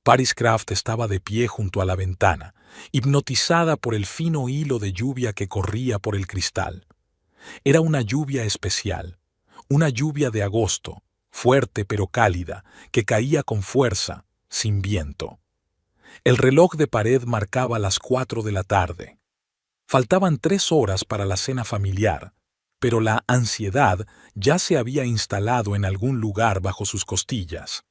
Paris Craft estaba de pie junto a la ventana, hipnotizada por el fino hilo de lluvia que corría por el cristal. Era una lluvia especial, una lluvia de agosto, fuerte pero cálida, que caía con fuerza, sin viento. El reloj de pared marcaba las 4 de la tarde. Faltaban 3 horas para la cena familiar, pero la ansiedad ya se había instalado en algún lugar bajo sus costillas.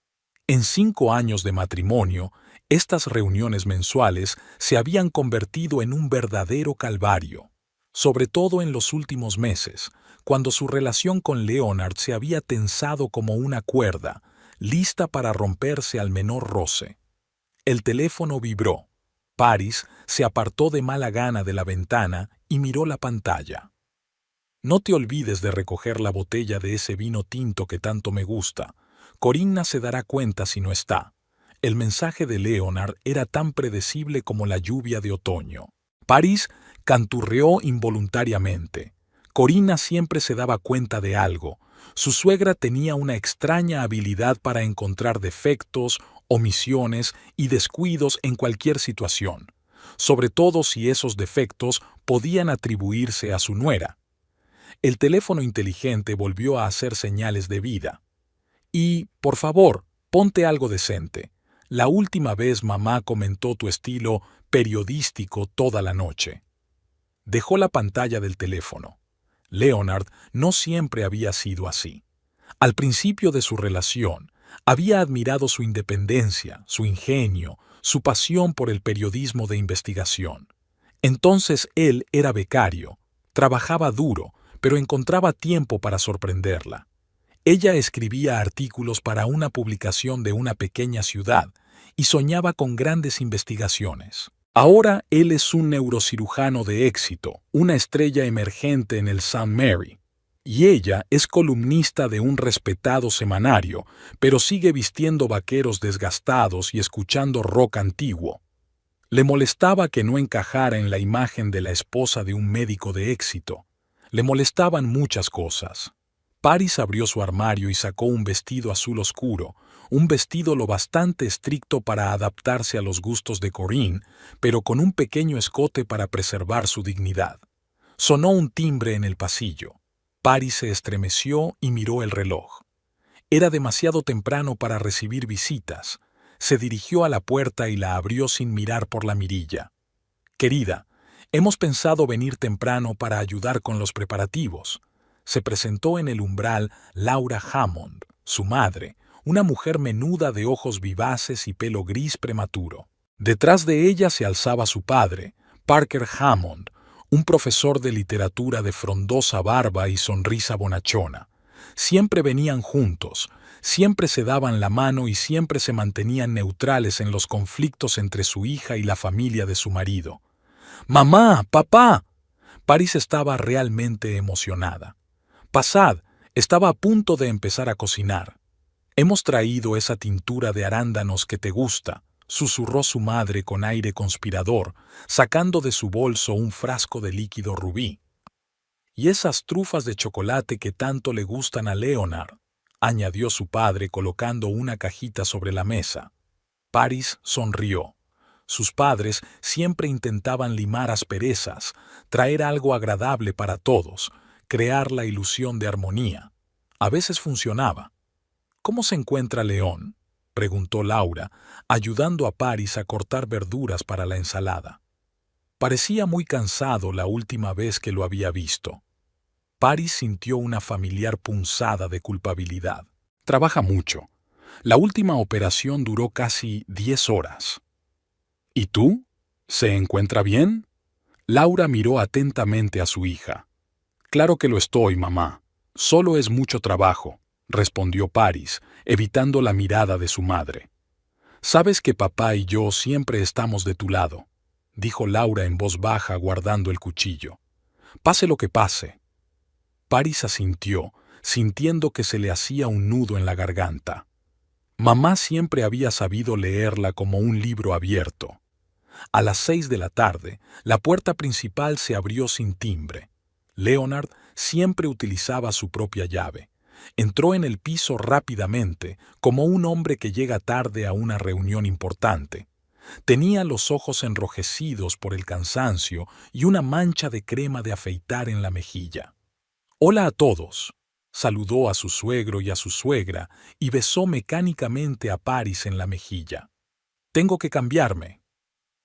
En 5 años de matrimonio, estas reuniones mensuales se habían convertido en un verdadero calvario, sobre todo en los últimos meses, cuando su relación con Leonard se había tensado como una cuerda, lista para romperse al menor roce. El teléfono vibró. Paris se apartó de mala gana de la ventana y miró la pantalla. No te olvides de recoger la botella de ese vino tinto que tanto me gusta. Corinna se dará cuenta si no está. El mensaje de Leonard era tan predecible como la lluvia de otoño. Paris canturreó involuntariamente. Corinna siempre se daba cuenta de algo. Su suegra tenía una extraña habilidad para encontrar defectos, omisiones y descuidos en cualquier situación, sobre todo si esos defectos podían atribuirse a su nuera. El teléfono inteligente volvió a hacer señales de vida. Y, por favor, ponte algo decente. La última vez mamá comentó tu estilo periodístico toda la noche. Dejó la pantalla del teléfono. Leonard no siempre había sido así. Al principio de su relación, había admirado su independencia, su ingenio, su pasión por el periodismo de investigación. Entonces él era becario, trabajaba duro, pero encontraba tiempo para sorprenderla. Ella escribía artículos para una publicación de una pequeña ciudad y soñaba con grandes investigaciones. Ahora él es un neurocirujano de éxito, una estrella emergente en el St. Mary. Y ella es columnista de un respetado semanario, pero sigue vistiendo vaqueros desgastados y escuchando rock antiguo. Le molestaba que no encajara en la imagen de la esposa de un médico de éxito. Le molestaban muchas cosas. Paris abrió su armario y sacó un vestido azul oscuro, un vestido lo bastante estricto para adaptarse a los gustos de Corinne, pero con un pequeño escote para preservar su dignidad. Sonó un timbre en el pasillo. Paris se estremeció y miró el reloj. Era demasiado temprano para recibir visitas. Se dirigió a la puerta y la abrió sin mirar por la mirilla. «Querida, hemos pensado venir temprano para ayudar con los preparativos». Se presentó en el umbral Laura Hammond, su madre, una mujer menuda de ojos vivaces y pelo gris prematuro. Detrás de ella se alzaba su padre, Parker Hammond, un profesor de literatura de frondosa barba y sonrisa bonachona. Siempre venían juntos, siempre se daban la mano y siempre se mantenían neutrales en los conflictos entre su hija y la familia de su marido. «¡Mamá! ¡Papá!». Paris estaba realmente emocionada. «Pasad, estaba a punto de empezar a cocinar. Hemos traído esa tintura de arándanos que te gusta», susurró su madre con aire conspirador, sacando de su bolso un frasco de líquido rubí. «Y esas trufas de chocolate que tanto le gustan a Leonard», añadió su padre colocando una cajita sobre la mesa. Paris sonrió. Sus padres siempre intentaban limar asperezas, traer algo agradable para todos, crear la ilusión de armonía. A veces funcionaba. «¿Cómo se encuentra León?», preguntó Laura, ayudando a Paris a cortar verduras para la ensalada. Parecía muy cansado la última vez que lo había visto. Paris sintió una familiar punzada de culpabilidad. «Trabaja mucho. La última operación duró casi 10 horas». «¿Y tú? ¿Se encuentra bien?». Laura miró atentamente a su hija. «Claro que lo estoy, mamá. Solo es mucho trabajo», respondió Paris, evitando la mirada de su madre. «Sabes que papá y yo siempre estamos de tu lado», dijo Laura en voz baja guardando el cuchillo. «Pase lo que pase». Paris asintió, sintiendo que se le hacía un nudo en la garganta. Mamá siempre había sabido leerla como un libro abierto. A las 6 de la tarde, la puerta principal se abrió sin timbre. Leonard siempre utilizaba su propia llave, Entró en el piso rápidamente, como un hombre que llega tarde a una reunión importante. Tenía los ojos enrojecidos por el cansancio y una mancha de crema de afeitar en la mejilla. «Hola a todos», saludó a su suegro y a su suegra y besó mecánicamente a Paris en la mejilla. «Tengo que cambiarme».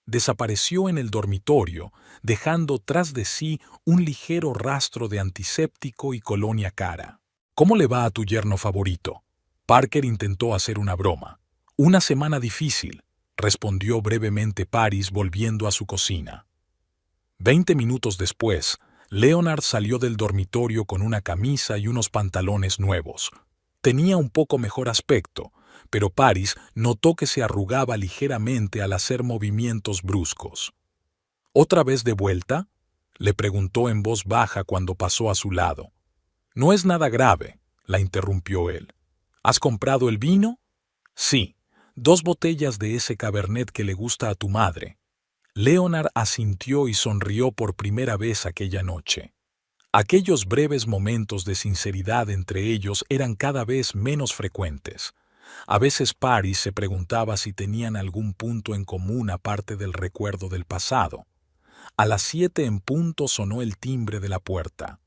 Desapareció en el dormitorio, dejando tras de sí un ligero rastro de antiséptico y colonia cara. «¿Cómo le va a tu yerno favorito?» Parker intentó hacer una broma. «Una semana difícil», respondió brevemente Paris volviendo a su cocina. 20 minutos después, Leonard salió del dormitorio con una camisa y unos pantalones nuevos. Tenía un poco mejor aspecto, pero Paris notó que se arrugaba ligeramente al hacer movimientos bruscos. «¿Otra vez de vuelta?», le preguntó en voz baja cuando pasó a su lado. «No es nada grave», la interrumpió él. «¿Has comprado el vino?» «Sí, 2 botellas de ese Cabernet que le gusta a tu madre». Leonard asintió y sonrió por primera vez aquella noche. Aquellos breves momentos de sinceridad entre ellos eran cada vez menos frecuentes. A veces Paris se preguntaba si tenían algún punto en común aparte del recuerdo del pasado. A las 7 en punto sonó el timbre de la puerta.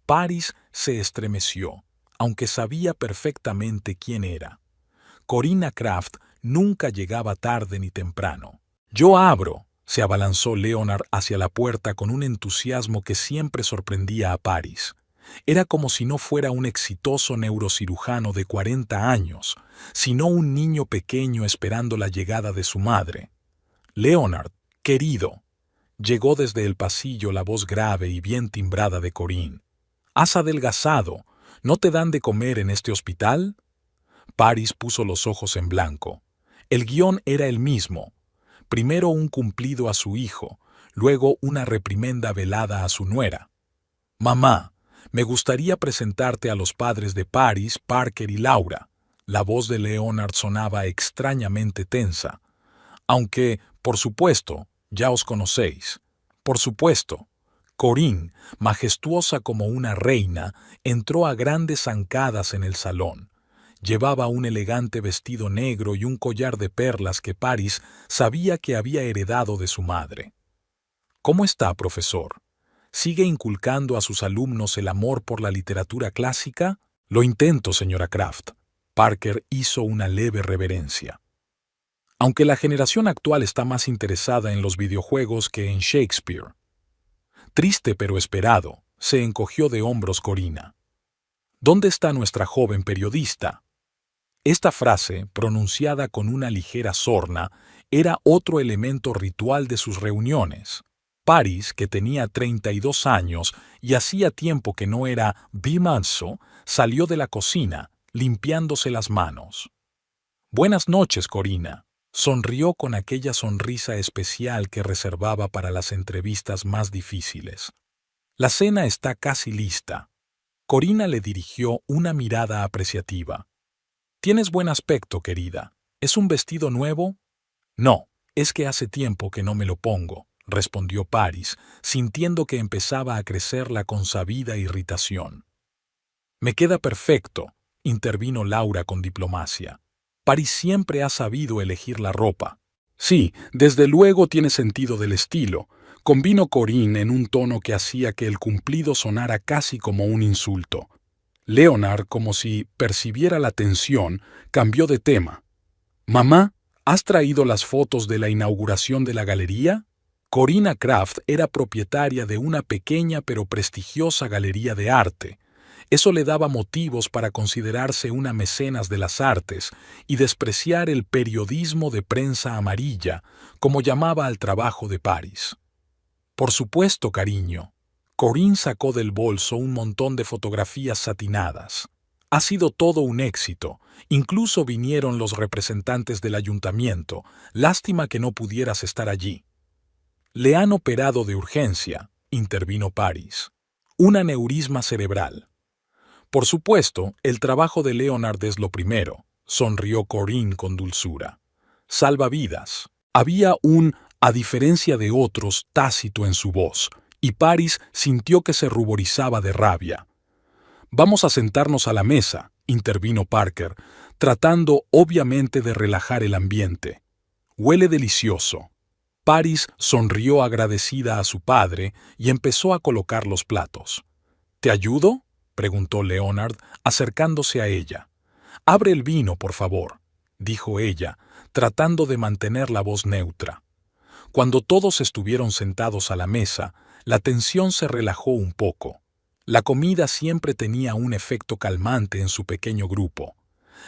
Paris se estremeció, aunque sabía perfectamente quién era. Corina Kraft nunca llegaba tarde ni temprano. «Yo abro», se abalanzó Leonard hacia la puerta con un entusiasmo que siempre sorprendía a Paris. Era como si no fuera un exitoso neurocirujano de 40 años, sino un niño pequeño esperando la llegada de su madre. «Leonard, querido», llegó desde el pasillo la voz grave y bien timbrada de Corinne. «Has adelgazado. ¿No te dan de comer en este hospital?» Paris puso los ojos en blanco. El guión era el mismo. Primero un cumplido a su hijo, luego una reprimenda velada a su nuera. «Mamá, me gustaría presentarte a los padres de Paris, Parker y Laura». La voz de Leonard sonaba extrañamente tensa. «Aunque, por supuesto, ya os conocéis. Por supuesto». Corinne, majestuosa como una reina, entró a grandes zancadas en el salón. Llevaba un elegante vestido negro y un collar de perlas que Paris sabía que había heredado de su madre. «¿Cómo está, profesor? ¿Sigue inculcando a sus alumnos el amor por la literatura clásica?» «Lo intento, señora Kraft». Parker hizo una leve reverencia. «Aunque la generación actual está más interesada en los videojuegos que en Shakespeare». Triste pero esperado, se encogió de hombros Corina. «¿Dónde está nuestra joven periodista?» Esta frase, pronunciada con una ligera sorna, era otro elemento ritual de sus reuniones. Paris, que tenía 32 años y hacía tiempo que no era bimanso, salió de la cocina, limpiándose las manos. «Buenas noches, Corina», sonrió con aquella sonrisa especial que reservaba para las entrevistas más difíciles. «La cena está casi lista». Corina le dirigió una mirada apreciativa. «Tienes buen aspecto, querida. ¿Es un vestido nuevo?» «No, es que hace tiempo que no me lo pongo», respondió Paris, sintiendo que empezaba a crecer la consabida irritación. «Me queda perfecto», intervino Laura con diplomacia. «Paris siempre ha sabido elegir la ropa». «Sí, desde luego tiene sentido del estilo», convino Corinne en un tono que hacía que el cumplido sonara casi como un insulto. Leonard, como si percibiera la tensión, cambió de tema. «Mamá, ¿has traído las fotos de la inauguración de la galería?» Corina Kraft era propietaria de una pequeña pero prestigiosa galería de arte. Eso le daba motivos para considerarse una mecenas de las artes y despreciar el periodismo de prensa amarilla, como llamaba al trabajo de Paris. «Por supuesto, cariño». Corinne sacó del bolso un montón de fotografías satinadas. «Ha sido todo un éxito. Incluso vinieron los representantes del ayuntamiento. Lástima que no pudieras estar allí». «Le han operado de urgencia», intervino Paris. «Un aneurisma cerebral». «Por supuesto, el trabajo de Leonard es lo primero», sonrió Corinne con dulzura. «Salva vidas». Había un, a diferencia de otros, tácito en su voz, y Paris sintió que se ruborizaba de rabia. Vamos a sentarnos a la mesa, intervino Parker, tratando obviamente de relajar el ambiente. Huele delicioso. Paris sonrió agradecida a su padre y empezó a colocar los platos. ¿Te ayudo?, preguntó Leonard, acercándose a ella. Abre el vino, por favor, dijo ella, tratando de mantener la voz neutra. Cuando todos estuvieron sentados a la mesa, la tensión se relajó un poco. La comida siempre tenía un efecto calmante en su pequeño grupo.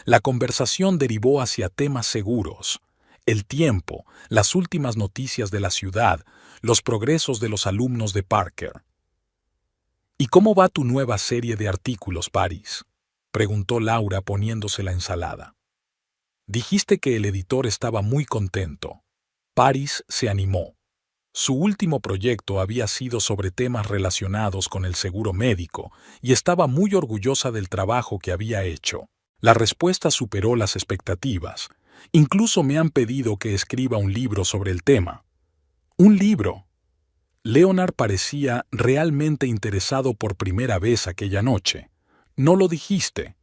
La conversación derivó hacia temas seguros: el tiempo, las últimas noticias de la ciudad, los progresos de los alumnos de Parker. ¿Y cómo va tu nueva serie de artículos, Paris?, preguntó Laura poniéndose la ensalada. Dijiste que el editor estaba muy contento. Paris se animó. Su último proyecto había sido sobre temas relacionados con el seguro médico y estaba muy orgullosa del trabajo que había hecho. La respuesta superó las expectativas. Incluso me han pedido que escriba un libro sobre el tema. ¿Un libro? Leonard parecía realmente interesado por primera vez aquella noche. No lo dijiste.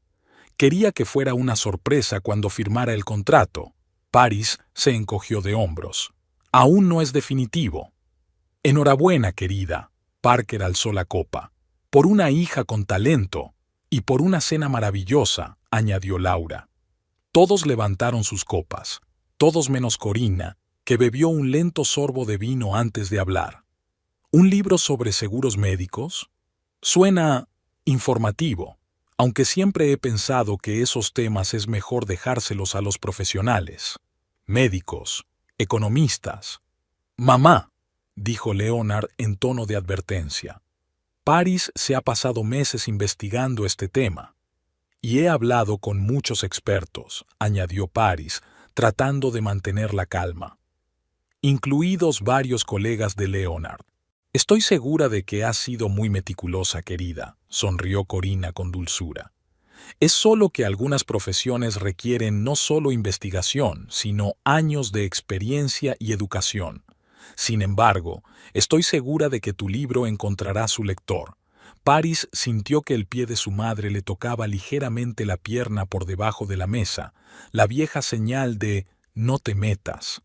Quería que fuera una sorpresa cuando firmara el contrato. Paris se encogió de hombros. Aún no es definitivo. Enhorabuena, querida. Parker alzó la copa. Por una hija con talento y por una cena maravillosa, añadió Laura. Todos levantaron sus copas, todos menos Corina, que bebió un lento sorbo de vino antes de hablar. ¿Un libro sobre seguros médicos? Suena informativo, aunque siempre he pensado que esos temas es mejor dejárselos a los profesionales. Médicos, economistas. Mamá, dijo Leonard en tono de advertencia. Paris se ha pasado meses investigando este tema. Y he hablado con muchos expertos, añadió Paris, tratando de mantener la calma, incluidos varios colegas de Leonard. Estoy segura de que has sido muy meticulosa, querida, sonrió Corina con dulzura. Es solo que algunas profesiones requieren no solo investigación, sino años de experiencia y educación. Sin embargo, estoy segura de que tu libro encontrará su lector. Paris sintió que el pie de su madre le tocaba ligeramente la pierna por debajo de la mesa, la vieja señal de «no te metas».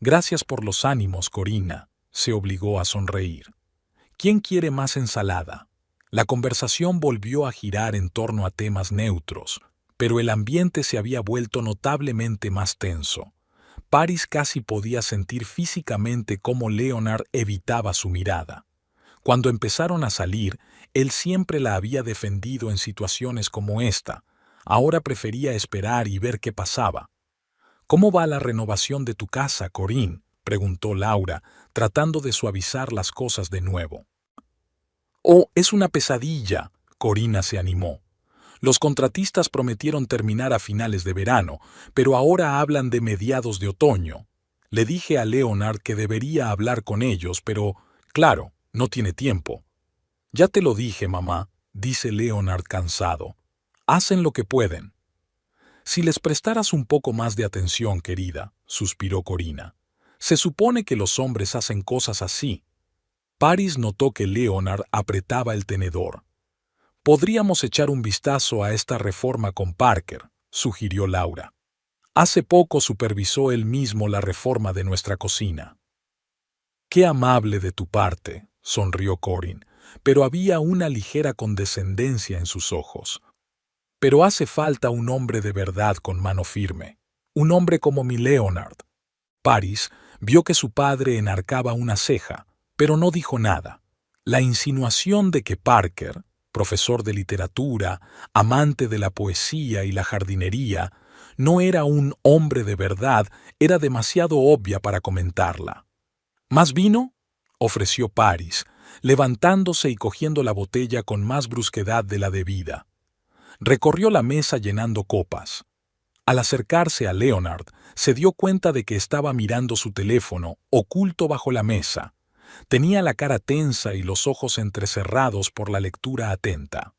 Gracias por los ánimos, Corina, se obligó a sonreír. ¿Quién quiere más ensalada? La conversación volvió a girar en torno a temas neutros, pero el ambiente se había vuelto notablemente más tenso. Paris casi podía sentir físicamente cómo Leonard evitaba su mirada. Cuando empezaron a salir, él siempre la había defendido en situaciones como esta. Ahora prefería esperar y ver qué pasaba. ¿Cómo va la renovación de tu casa, Corinne?, preguntó Laura, tratando de suavizar las cosas de nuevo. Oh, es una pesadilla, Corina se animó. Los contratistas prometieron terminar a finales de verano, pero ahora hablan de mediados de otoño. Le dije a Leonard que debería hablar con ellos, pero, claro, no tiene tiempo. Ya te lo dije, mamá, dice Leonard cansado. Hacen lo que pueden. Si les prestaras un poco más de atención, querida, suspiró Corina. Se supone que los hombres hacen cosas así. Paris notó que Leonard apretaba el tenedor. Podríamos echar un vistazo a esta reforma con Parker, sugirió Laura. Hace poco supervisó él mismo la reforma de nuestra cocina. Qué amable de tu parte, sonrió Corinne, pero había una ligera condescendencia en sus ojos. Pero hace falta un hombre de verdad con mano firme, un hombre como mi Leonard. Paris vio que su padre enarcaba una ceja, pero no dijo nada. La insinuación de que Parker, profesor de literatura, amante de la poesía y la jardinería, no era un hombre de verdad, era demasiado obvia para comentarla. ¿Más vino?, ofreció Paris, levantándose y cogiendo la botella con más brusquedad de la debida. Recorrió la mesa llenando copas. Al acercarse a Leonard, se dio cuenta de que estaba mirando su teléfono, oculto bajo la mesa. Tenía la cara tensa y los ojos entrecerrados por la lectura atenta.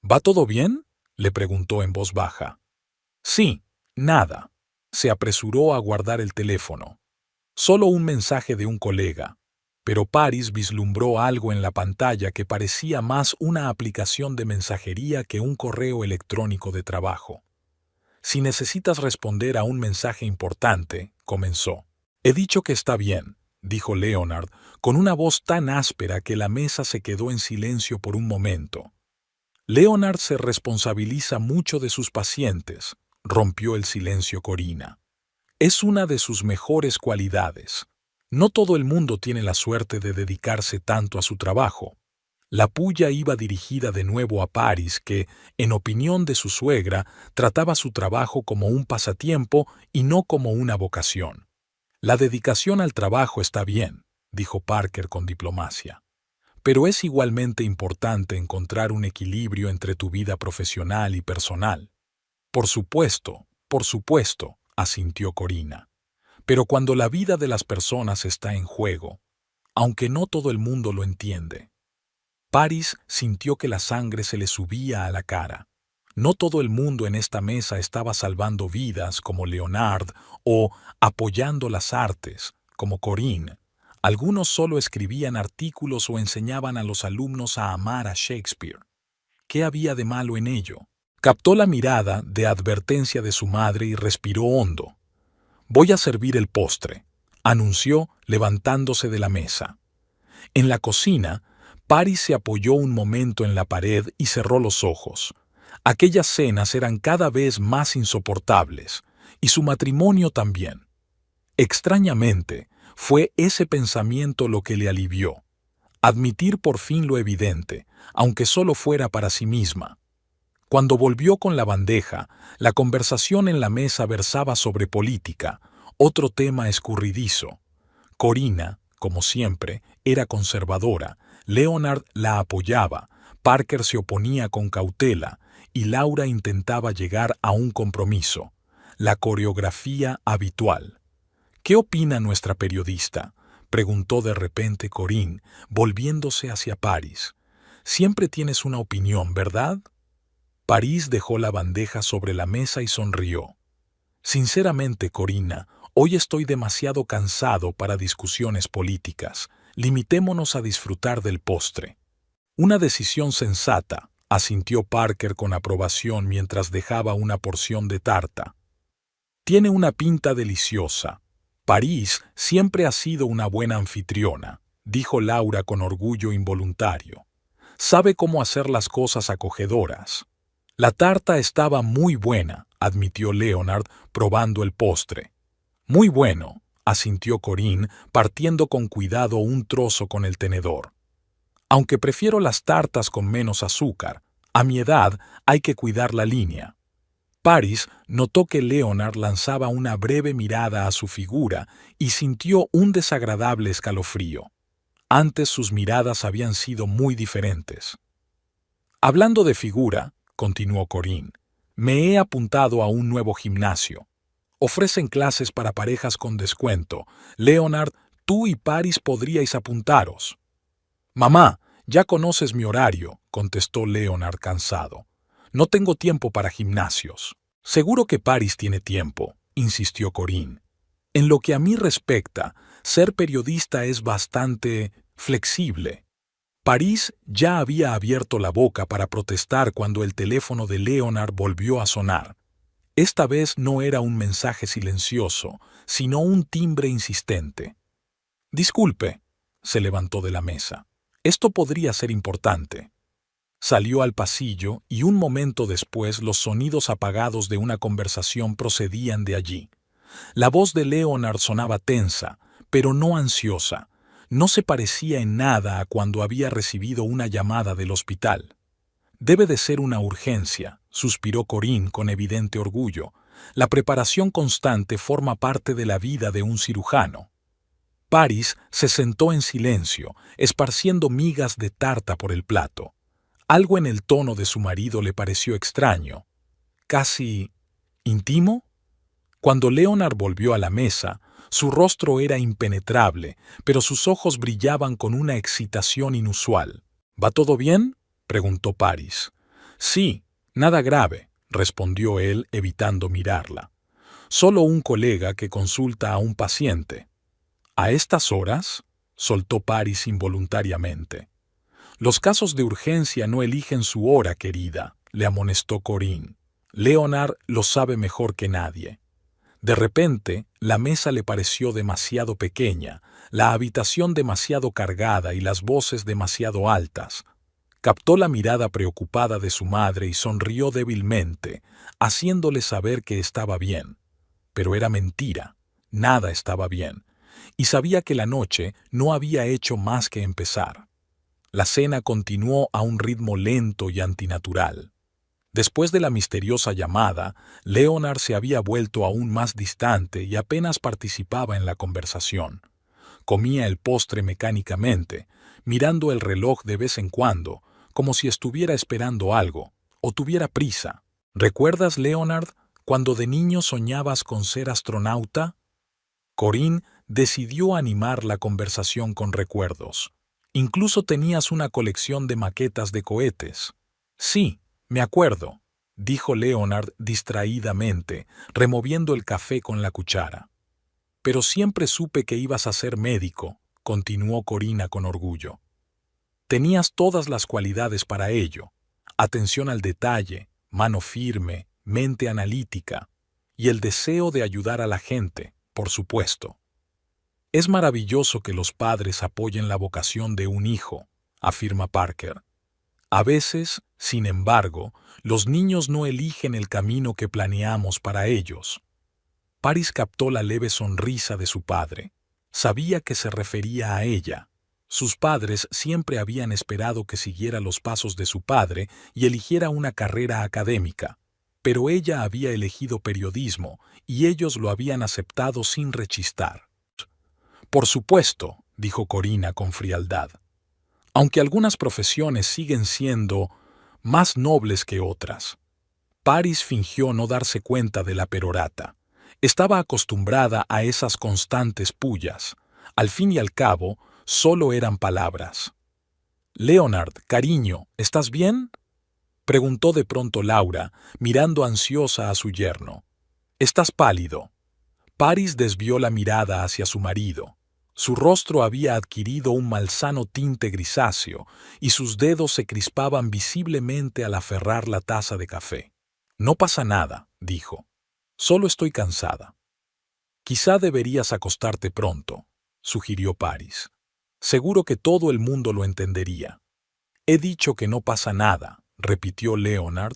¿Va todo bien?, le preguntó en voz baja. Sí, nada. Se apresuró a guardar el teléfono. Solo un mensaje de un colega. pero Paris vislumbró algo en la pantalla que parecía más una aplicación de mensajería que un correo electrónico de trabajo. «Si necesitas responder a un mensaje importante», comenzó. «He dicho que está bien», dijo Leonard, con una voz tan áspera que la mesa se quedó en silencio por un momento. «Leonard se responsabiliza mucho de sus pacientes», rompió el silencio Corina. «Es una de sus mejores cualidades. No todo el mundo tiene la suerte de dedicarse tanto a su trabajo». La puya iba dirigida de nuevo a Paris, que, en opinión de su suegra, trataba su trabajo como un pasatiempo y no como una vocación. «La dedicación al trabajo está bien», dijo Parker con diplomacia. «Pero es igualmente importante encontrar un equilibrio entre tu vida profesional y personal». Por supuesto», asintió Corina. «Pero cuando la vida de las personas está en juego, aunque no todo el mundo lo entiende». Paris sintió que la sangre se le subía a la cara. No todo el mundo en esta mesa estaba salvando vidas como Leonard o apoyando las artes como Corinne. Algunos solo escribían artículos o enseñaban a los alumnos a amar a Shakespeare. ¿Qué había de malo en ello? Captó la mirada de advertencia de su madre y respiró hondo. «Voy a servir el postre», anunció levantándose de la mesa. En la cocina, Paris se apoyó un momento en la pared y cerró los ojos. Aquellas cenas eran cada vez más insoportables, y su matrimonio también. Extrañamente, fue ese pensamiento lo que le alivió. Admitir por fin lo evidente, aunque solo fuera para sí misma. Cuando volvió con la bandeja, la conversación en la mesa versaba sobre política, otro tema escurridizo. Corina, como siempre, era conservadora. Leonard la apoyaba, Parker se oponía con cautela y Laura intentaba llegar a un compromiso. La coreografía habitual. «¿Qué opina nuestra periodista?», preguntó de repente Corinne, volviéndose hacia Paris. «Siempre tienes una opinión, ¿verdad?». Paris dejó la bandeja sobre la mesa y sonrió. «Sinceramente, Corina, hoy estoy demasiado cansado para discusiones políticas. Limitémonos a disfrutar del postre». «Una decisión sensata», asintió Parker con aprobación mientras dejaba una porción de tarta. «Tiene una pinta deliciosa. Paris siempre ha sido una buena anfitriona», dijo Laura con orgullo involuntario. «Sabe cómo hacer las cosas acogedoras». «La tarta estaba muy buena», admitió Leonard, probando el postre. «Muy bueno», asintió Corinne, partiendo con cuidado un trozo con el tenedor. «Aunque prefiero las tartas con menos azúcar, a mi edad hay que cuidar la línea». Paris notó que Leonard lanzaba una breve mirada a su figura y sintió un desagradable escalofrío. Antes sus miradas habían sido muy diferentes. «Hablando de figura», continuó Corinne, «me he apuntado a un nuevo gimnasio. Ofrecen clases para parejas con descuento. Leonard, tú y Paris podríais apuntaros». «Mamá, ya conoces mi horario», contestó Leonard cansado. «No tengo tiempo para gimnasios». «Seguro que Paris tiene tiempo», insistió Corinne. «En lo que a mí respecta, ser periodista es bastante flexible». Paris ya había abierto la boca para protestar cuando el teléfono de Leonard volvió a sonar. Esta vez no era un mensaje silencioso, sino un timbre insistente. «Disculpe», se levantó de la mesa. «Esto podría ser importante». Salió al pasillo y un momento después los sonidos apagados de una conversación procedían de allí. La voz de Leonard sonaba tensa, pero no ansiosa. No se parecía en nada a cuando había recibido una llamada del hospital. «Debe de ser una urgencia», suspiró Corinne con evidente orgullo. «La preparación constante forma parte de la vida de un cirujano». Paris se sentó en silencio, esparciendo migas de tarta por el plato. Algo en el tono de su marido le pareció extraño. ¿Casi íntimo? Cuando Leonard volvió a la mesa, su rostro era impenetrable, pero sus ojos brillaban con una excitación inusual. «¿Va todo bien?», preguntó Paris. «Sí, nada grave», respondió él, evitando mirarla. «Solo un colega que consulta a un paciente». «¿A estas horas?». soltó Paris involuntariamente. Los casos de urgencia no eligen su hora, querida, le amonestó Corinne. Leonard lo sabe mejor que nadie. De repente, la mesa le pareció demasiado pequeña, la habitación demasiado cargada y las voces demasiado altas. Captó la mirada preocupada de su madre y sonrió débilmente, haciéndole saber que estaba bien. Pero era mentira, nada estaba bien, y sabía que la noche no había hecho más que empezar. La cena continuó a un ritmo lento y antinatural. Después de la misteriosa llamada, Leonard se había vuelto aún más distante y apenas participaba en la conversación. Comía el postre mecánicamente, mirando el reloj de vez en cuando, como si estuviera esperando algo, o tuviera prisa. ¿Recuerdas, Leonard, cuando de niño soñabas con ser astronauta? Corinne decidió animar la conversación con recuerdos. Incluso tenías una colección de maquetas de cohetes. Sí, me acuerdo, dijo Leonard distraídamente, removiendo el café con la cuchara. Pero siempre supe que ibas a ser médico, continuó Corina con orgullo. Tenías todas las cualidades para ello: atención al detalle, mano firme, mente analítica y el deseo de ayudar a la gente, por supuesto. Es maravilloso que los padres apoyen la vocación de un hijo, afirma Parker. A veces, sin embargo, los niños no eligen el camino que planeamos para ellos. Paris captó la leve sonrisa de su padre. Sabía que se refería a ella. Sus padres siempre habían esperado que siguiera los pasos de su padre y eligiera una carrera académica, pero ella había elegido periodismo y ellos lo habían aceptado sin rechistar. Por supuesto, dijo Corina con frialdad. Aunque algunas profesiones siguen siendo más nobles que otras. Paris fingió no darse cuenta de la perorata. Estaba acostumbrada a esas constantes pullas. Al fin y al cabo, solo eran palabras. «Leonard, cariño, ¿estás bien?», preguntó de pronto Laura, mirando ansiosa a su yerno. «Estás pálido». Paris desvió la mirada hacia su marido. Su rostro había adquirido un malsano tinte grisáceo y sus dedos se crispaban visiblemente al aferrar la taza de café. «No pasa nada», dijo. «Solo estoy cansada». «Quizá deberías acostarte pronto», sugirió Paris. «Seguro que todo el mundo lo entendería». «He dicho que no pasa nada», repitió Leonard,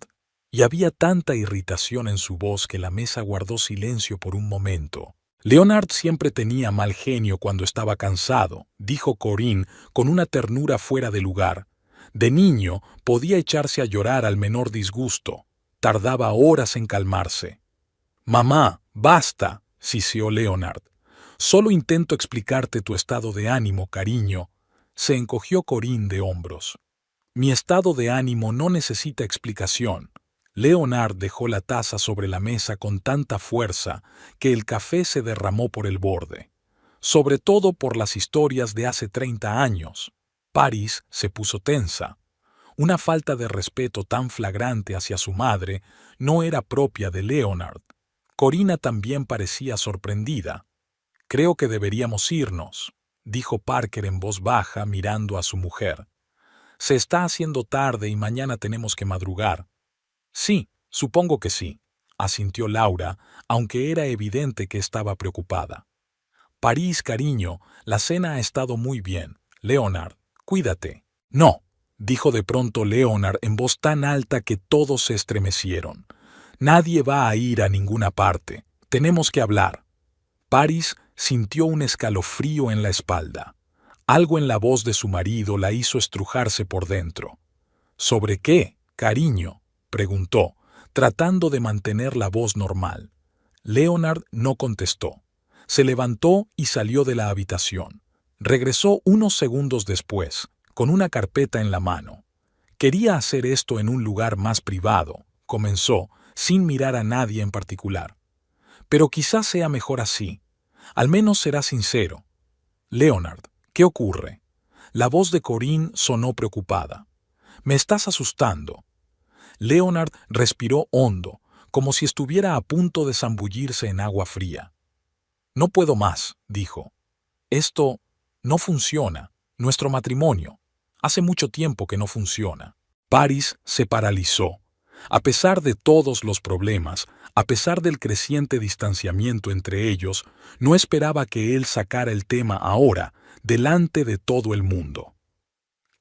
y había tanta irritación en su voz que la mesa guardó silencio por un momento. «Leonard siempre tenía mal genio cuando estaba cansado», dijo Corinne con una ternura fuera de lugar. «De niño podía echarse a llorar al menor disgusto. Tardaba horas en calmarse». «Mamá, basta», siseó Leonard. «Solo intento explicarte tu estado de ánimo, cariño». Se encogió Corinne de hombros. «Mi estado de ánimo no necesita explicación». Leonard dejó la taza sobre la mesa con tanta fuerza que el café se derramó por el borde. Sobre todo por las historias de hace 30 años. Paris se puso tensa. Una falta de respeto tan flagrante hacia su madre no era propia de Leonard. Corina también parecía sorprendida. «Creo que deberíamos irnos», dijo Parker en voz baja mirando a su mujer. «Se está haciendo tarde y mañana tenemos que madrugar». «Sí, supongo que sí», asintió Laura, aunque era evidente que estaba preocupada. «París, cariño, la cena ha estado muy bien. Leonard, cuídate». «No», dijo de pronto Leonard en voz tan alta que todos se estremecieron. «Nadie va a ir a ninguna parte. Tenemos que hablar». Paris sintió un escalofrío en la espalda. Algo en la voz de su marido la hizo estrujarse por dentro. «¿Sobre qué, cariño?», preguntó, tratando de mantener la voz normal. Leonard no contestó. Se levantó y salió de la habitación. Regresó unos segundos después, con una carpeta en la mano. «Quería hacer esto en un lugar más privado», comenzó, sin mirar a nadie en particular. «Pero quizás sea mejor así. Al menos será sincero». «Leonard, ¿qué ocurre?». La voz de Corinne sonó preocupada. «Me estás asustando». Leonard respiró hondo, como si estuviera a punto de zambullirse en agua fría. «No puedo más», dijo. «Esto No funciona. Nuestro matrimonio. Hace mucho tiempo que no funciona. Paris se paralizó. A pesar de todos los problemas, a pesar del creciente distanciamiento entre ellos, no esperaba que él sacara el tema ahora, delante de todo el mundo.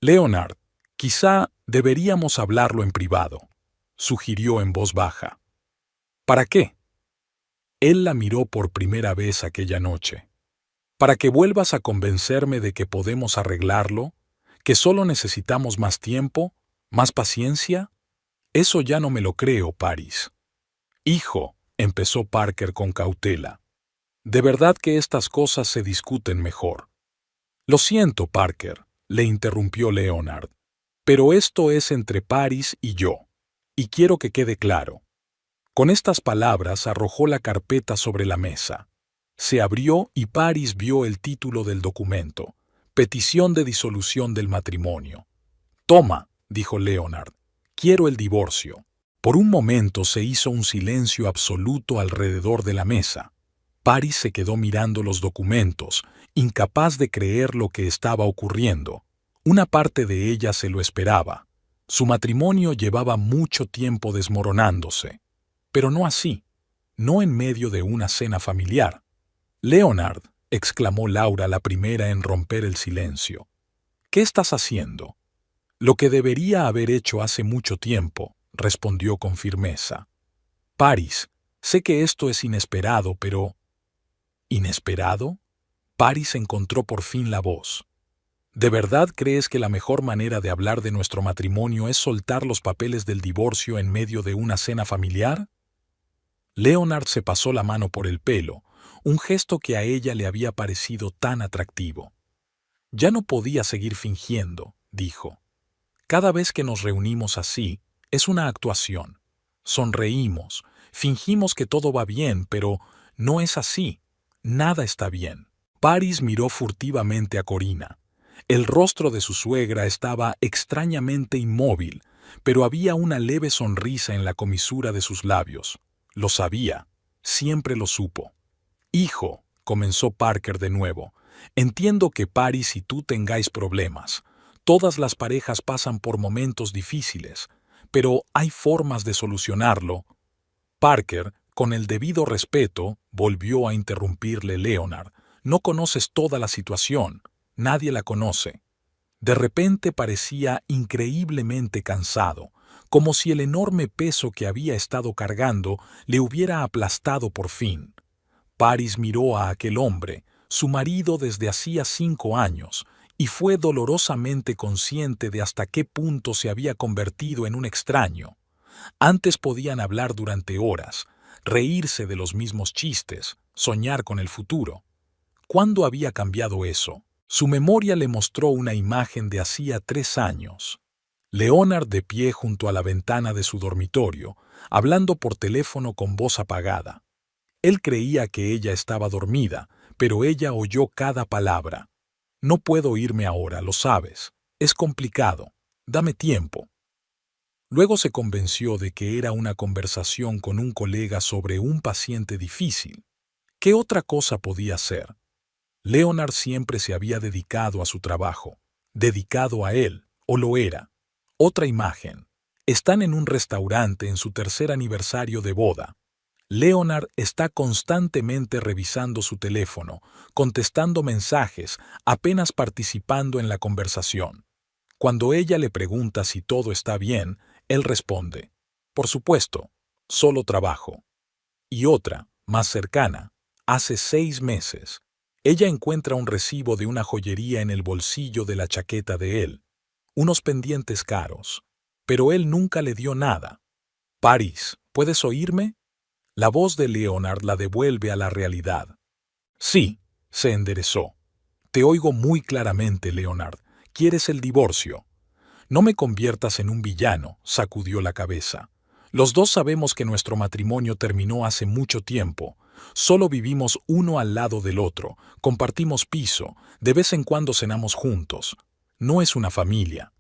Leonard, quizá deberíamos hablarlo en privado, sugirió en voz baja. ¿Para qué? Él la miró por primera vez aquella noche. ¿Para que vuelvas a convencerme de que podemos arreglarlo? ¿Que solo necesitamos más tiempo? ¿Más paciencia? Eso ya no me lo creo, Paris. Hijo, empezó Parker con cautela. De verdad que estas cosas se discuten mejor. Lo siento, Parker, le interrumpió Leonard. Pero esto es entre Paris y yo. Y quiero que quede claro. Con estas palabras arrojó la carpeta sobre la mesa. Se abrió y Paris vio el título del documento. Petición de disolución del matrimonio. Toma, dijo Leonard. Quiero el divorcio. Por un momento se hizo un silencio absoluto alrededor de la mesa. Paris se quedó mirando los documentos, incapaz de creer lo que estaba ocurriendo. Una parte de ella se lo esperaba. Su matrimonio llevaba mucho tiempo desmoronándose. Pero no así, no en medio de una cena familiar. Leonard, exclamó Laura la primera en romper el silencio. ¿Qué estás haciendo? Lo que debería haber hecho hace mucho tiempo, respondió con firmeza. Paris, sé que esto es inesperado, pero... ¿Inesperado? Paris encontró por fin la voz. ¿De verdad crees que la mejor manera de hablar de nuestro matrimonio es soltar los papeles del divorcio en medio de una cena familiar? Leonard se pasó la mano por el pelo, un gesto que a ella le había parecido tan atractivo. Ya no podía seguir fingiendo, dijo. Cada vez que nos reunimos así, es una actuación. Sonreímos, fingimos que todo va bien, pero no es así. Nada está bien. Paris miró furtivamente a Corina. El rostro de su suegra estaba extrañamente inmóvil, pero había una leve sonrisa en la comisura de sus labios. Lo sabía, siempre lo supo. Hijo, comenzó Parker de nuevo, entiendo que Paris y tú tengáis problemas. Todas las parejas pasan por momentos difíciles, pero hay formas de solucionarlo. Parker, con el debido respeto, volvió a interrumpirle Leonard. No conoces toda la situación, nadie la conoce. De repente parecía increíblemente cansado, como si el enorme peso que había estado cargando le hubiera aplastado por fin. Paris miró a aquel hombre, su marido desde hacía 5 años, y fue dolorosamente consciente de hasta qué punto se había convertido en un extraño. Antes podían hablar durante horas, reírse de los mismos chistes, soñar con el futuro. ¿Cuándo había cambiado eso? Su memoria le mostró una imagen de hacía 3 años. Leonard de pie junto a la ventana de su dormitorio, hablando por teléfono con voz apagada. Él creía que ella estaba dormida, pero ella oyó cada palabra. No puedo irme ahora, lo sabes. Es complicado. Dame tiempo. Luego se convenció de que era una conversación con un colega sobre un paciente difícil. ¿Qué otra cosa podía ser? Leonard siempre se había dedicado a su trabajo. Dedicado a él, o lo era. Otra imagen. Están en un restaurante en su 3er aniversario de boda. Leonard está constantemente revisando su teléfono, contestando mensajes, apenas participando en la conversación. Cuando ella le pregunta si todo está bien, él responde, por supuesto, solo trabajo. Y otra, más cercana, hace 6 meses. Ella encuentra un recibo de una joyería en el bolsillo de la chaqueta de él, unos pendientes caros, pero él nunca le dio nada. Paris, ¿puedes oírme? La voz de Leonard la devuelve a la realidad. Sí, se enderezó. Te oigo muy claramente, Leonard. ¿Quieres el divorcio? No me conviertas en un villano, sacudió la cabeza. Los dos sabemos que nuestro matrimonio terminó hace mucho tiempo. Solo vivimos uno al lado del otro, compartimos piso, de vez en cuando cenamos juntos. No es una familia.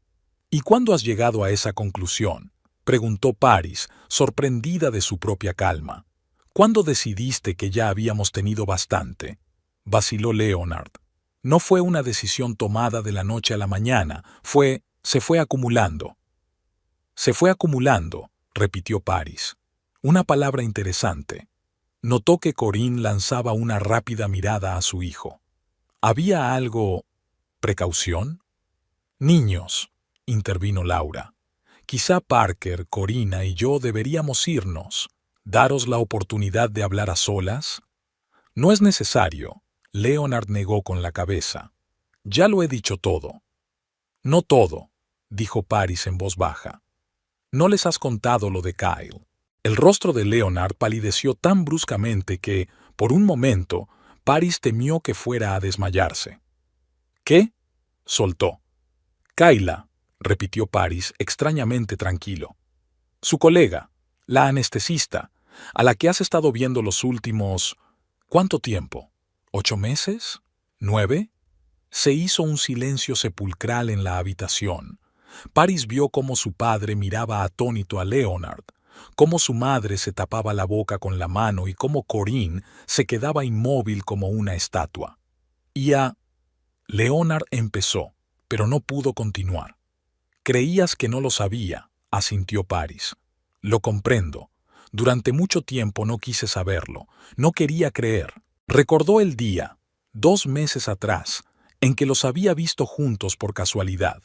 ¿Y cuándo has llegado a esa conclusión? Preguntó Paris, sorprendida de su propia calma. ¿Cuándo decidiste que ya habíamos tenido bastante? Vaciló Leonard. No fue una decisión tomada de la noche a la mañana, se fue acumulando. Se fue acumulando, repitió Paris. Una palabra interesante. Notó que Corinne lanzaba una rápida mirada a su hijo. ¿Había algo... precaución? Niños, intervino Laura. Quizá Parker, Corina y yo deberíamos irnos. ¿Daros la oportunidad de hablar a solas? No es necesario. Leonard negó con la cabeza. Ya lo he dicho todo. No todo, dijo Paris en voz baja. No les has contado lo de Kyle. El rostro de Leonard palideció tan bruscamente que, por un momento, Paris temió que fuera a desmayarse. ¿Qué? Soltó. Kayla, repitió Paris extrañamente tranquilo. Su colega, la anestesista, a la que has estado viendo los últimos... ¿Cuánto tiempo? ¿8 meses? ¿9? Se hizo un silencio sepulcral en la habitación. Paris vio cómo su padre miraba atónito a Leonard, cómo su madre se tapaba la boca con la mano y cómo Corinne se quedaba inmóvil como una estatua. Leonard empezó, pero no pudo continuar. Creías que no lo sabía, asintió Paris. Lo comprendo. Durante mucho tiempo no quise saberlo, no quería creer. Recordó el día, 2 meses atrás, en que los había visto juntos por casualidad.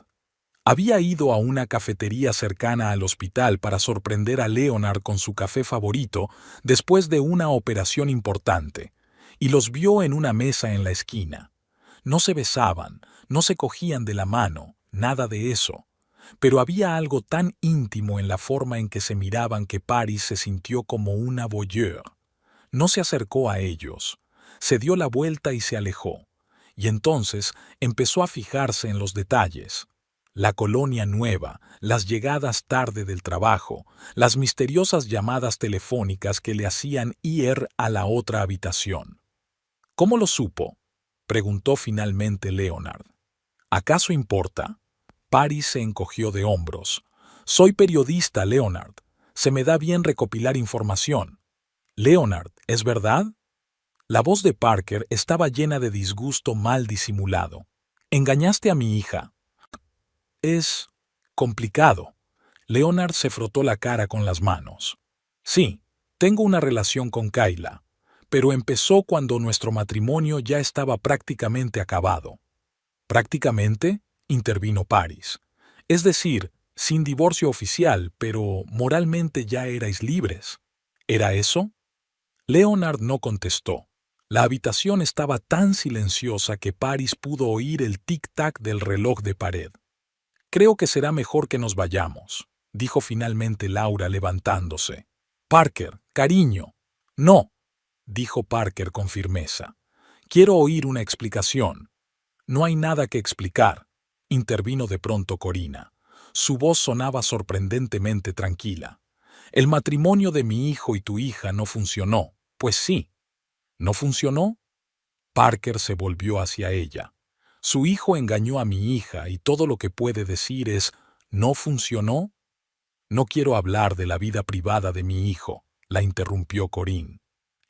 Había ido a una cafetería cercana al hospital para sorprender a Leonard con su café favorito después de una operación importante, y los vio en una mesa en la esquina. No se besaban, no se cogían de la mano, nada de eso. Pero había algo tan íntimo en la forma en que se miraban que Paris se sintió como una voyeur. No se acercó a ellos, se dio la vuelta y se alejó, y entonces empezó a fijarse en los detalles. La colonia nueva, las llegadas tarde del trabajo, las misteriosas llamadas telefónicas que le hacían ir a la otra habitación. ¿Cómo lo supo?, preguntó finalmente Leonard. ¿Acaso importa? Paris se encogió de hombros. Soy periodista, Leonard. Se me da bien recopilar información. Leonard, ¿es verdad? La voz de Parker estaba llena de disgusto mal disimulado. Engañaste a mi hija. Es complicado. Leonard se frotó la cara con las manos. Sí, tengo una relación con Kayla, pero empezó cuando nuestro matrimonio ya estaba prácticamente acabado. ¿Prácticamente?, intervino Paris. Es decir, sin divorcio oficial, pero moralmente ya erais libres. ¿Era eso? Leonard no contestó. La habitación estaba tan silenciosa que Paris pudo oír el tic-tac del reloj de pared. Creo que será mejor que nos vayamos, dijo finalmente Laura levantándose. Parker, cariño. No, dijo Parker con firmeza. Quiero oír una explicación. No hay nada que explicar, intervino de pronto Corina. Su voz sonaba sorprendentemente tranquila. El matrimonio de mi hijo y tu hija no funcionó. Pues sí. ¿No funcionó? Parker se volvió hacia ella. Su hijo engañó a mi hija y todo lo que puede decir es ¿no funcionó? No quiero hablar de la vida privada de mi hijo, la interrumpió Corinne.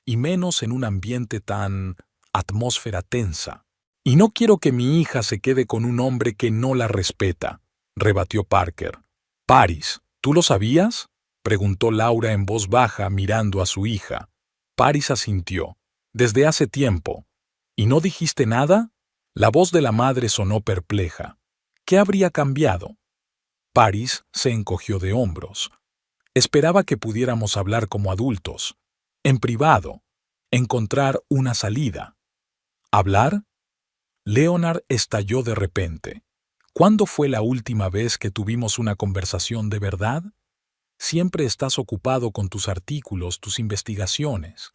Y menos en un ambiente tan... atmósfera tensa. Y no quiero que mi hija se quede con un hombre que no la respeta, rebatió Parker. Paris, ¿tú lo sabías?, preguntó Laura en voz baja mirando a su hija. Paris asintió. Desde hace tiempo. ¿Y no dijiste nada? La voz de la madre sonó perpleja. ¿Qué habría cambiado? Paris se encogió de hombros. Esperaba que pudiéramos hablar como adultos, en privado, encontrar una salida. ¿Hablar? Leonard estalló de repente. ¿Cuándo fue la última vez que tuvimos una conversación de verdad? Siempre estás ocupado con tus artículos, tus investigaciones.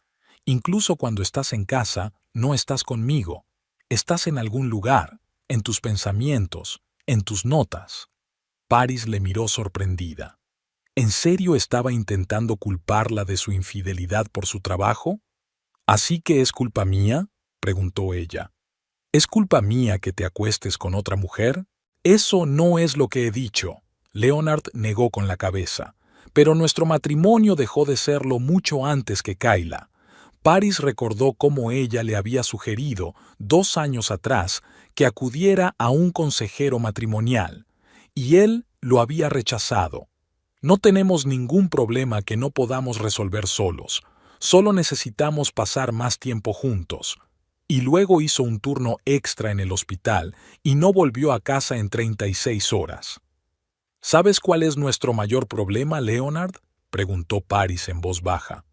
Incluso cuando estás en casa, no estás conmigo. Estás en algún lugar, en tus pensamientos, en tus notas. Paris le miró sorprendida. ¿En serio estaba intentando culparla de su infidelidad por su trabajo? ¿Así que es culpa mía?, preguntó ella. ¿Es culpa mía que te acuestes con otra mujer? Eso no es lo que he dicho. Leonard negó con la cabeza. Pero nuestro matrimonio dejó de serlo mucho antes que Kayla. Paris recordó cómo ella le había sugerido 2 años atrás que acudiera a un consejero matrimonial, y él lo había rechazado. No tenemos ningún problema que no podamos resolver solos, solo necesitamos pasar más tiempo juntos. Y luego hizo un turno extra en el hospital y no volvió a casa en 36 horas. ¿Sabes cuál es nuestro mayor problema, Leonard?, preguntó Paris en voz baja.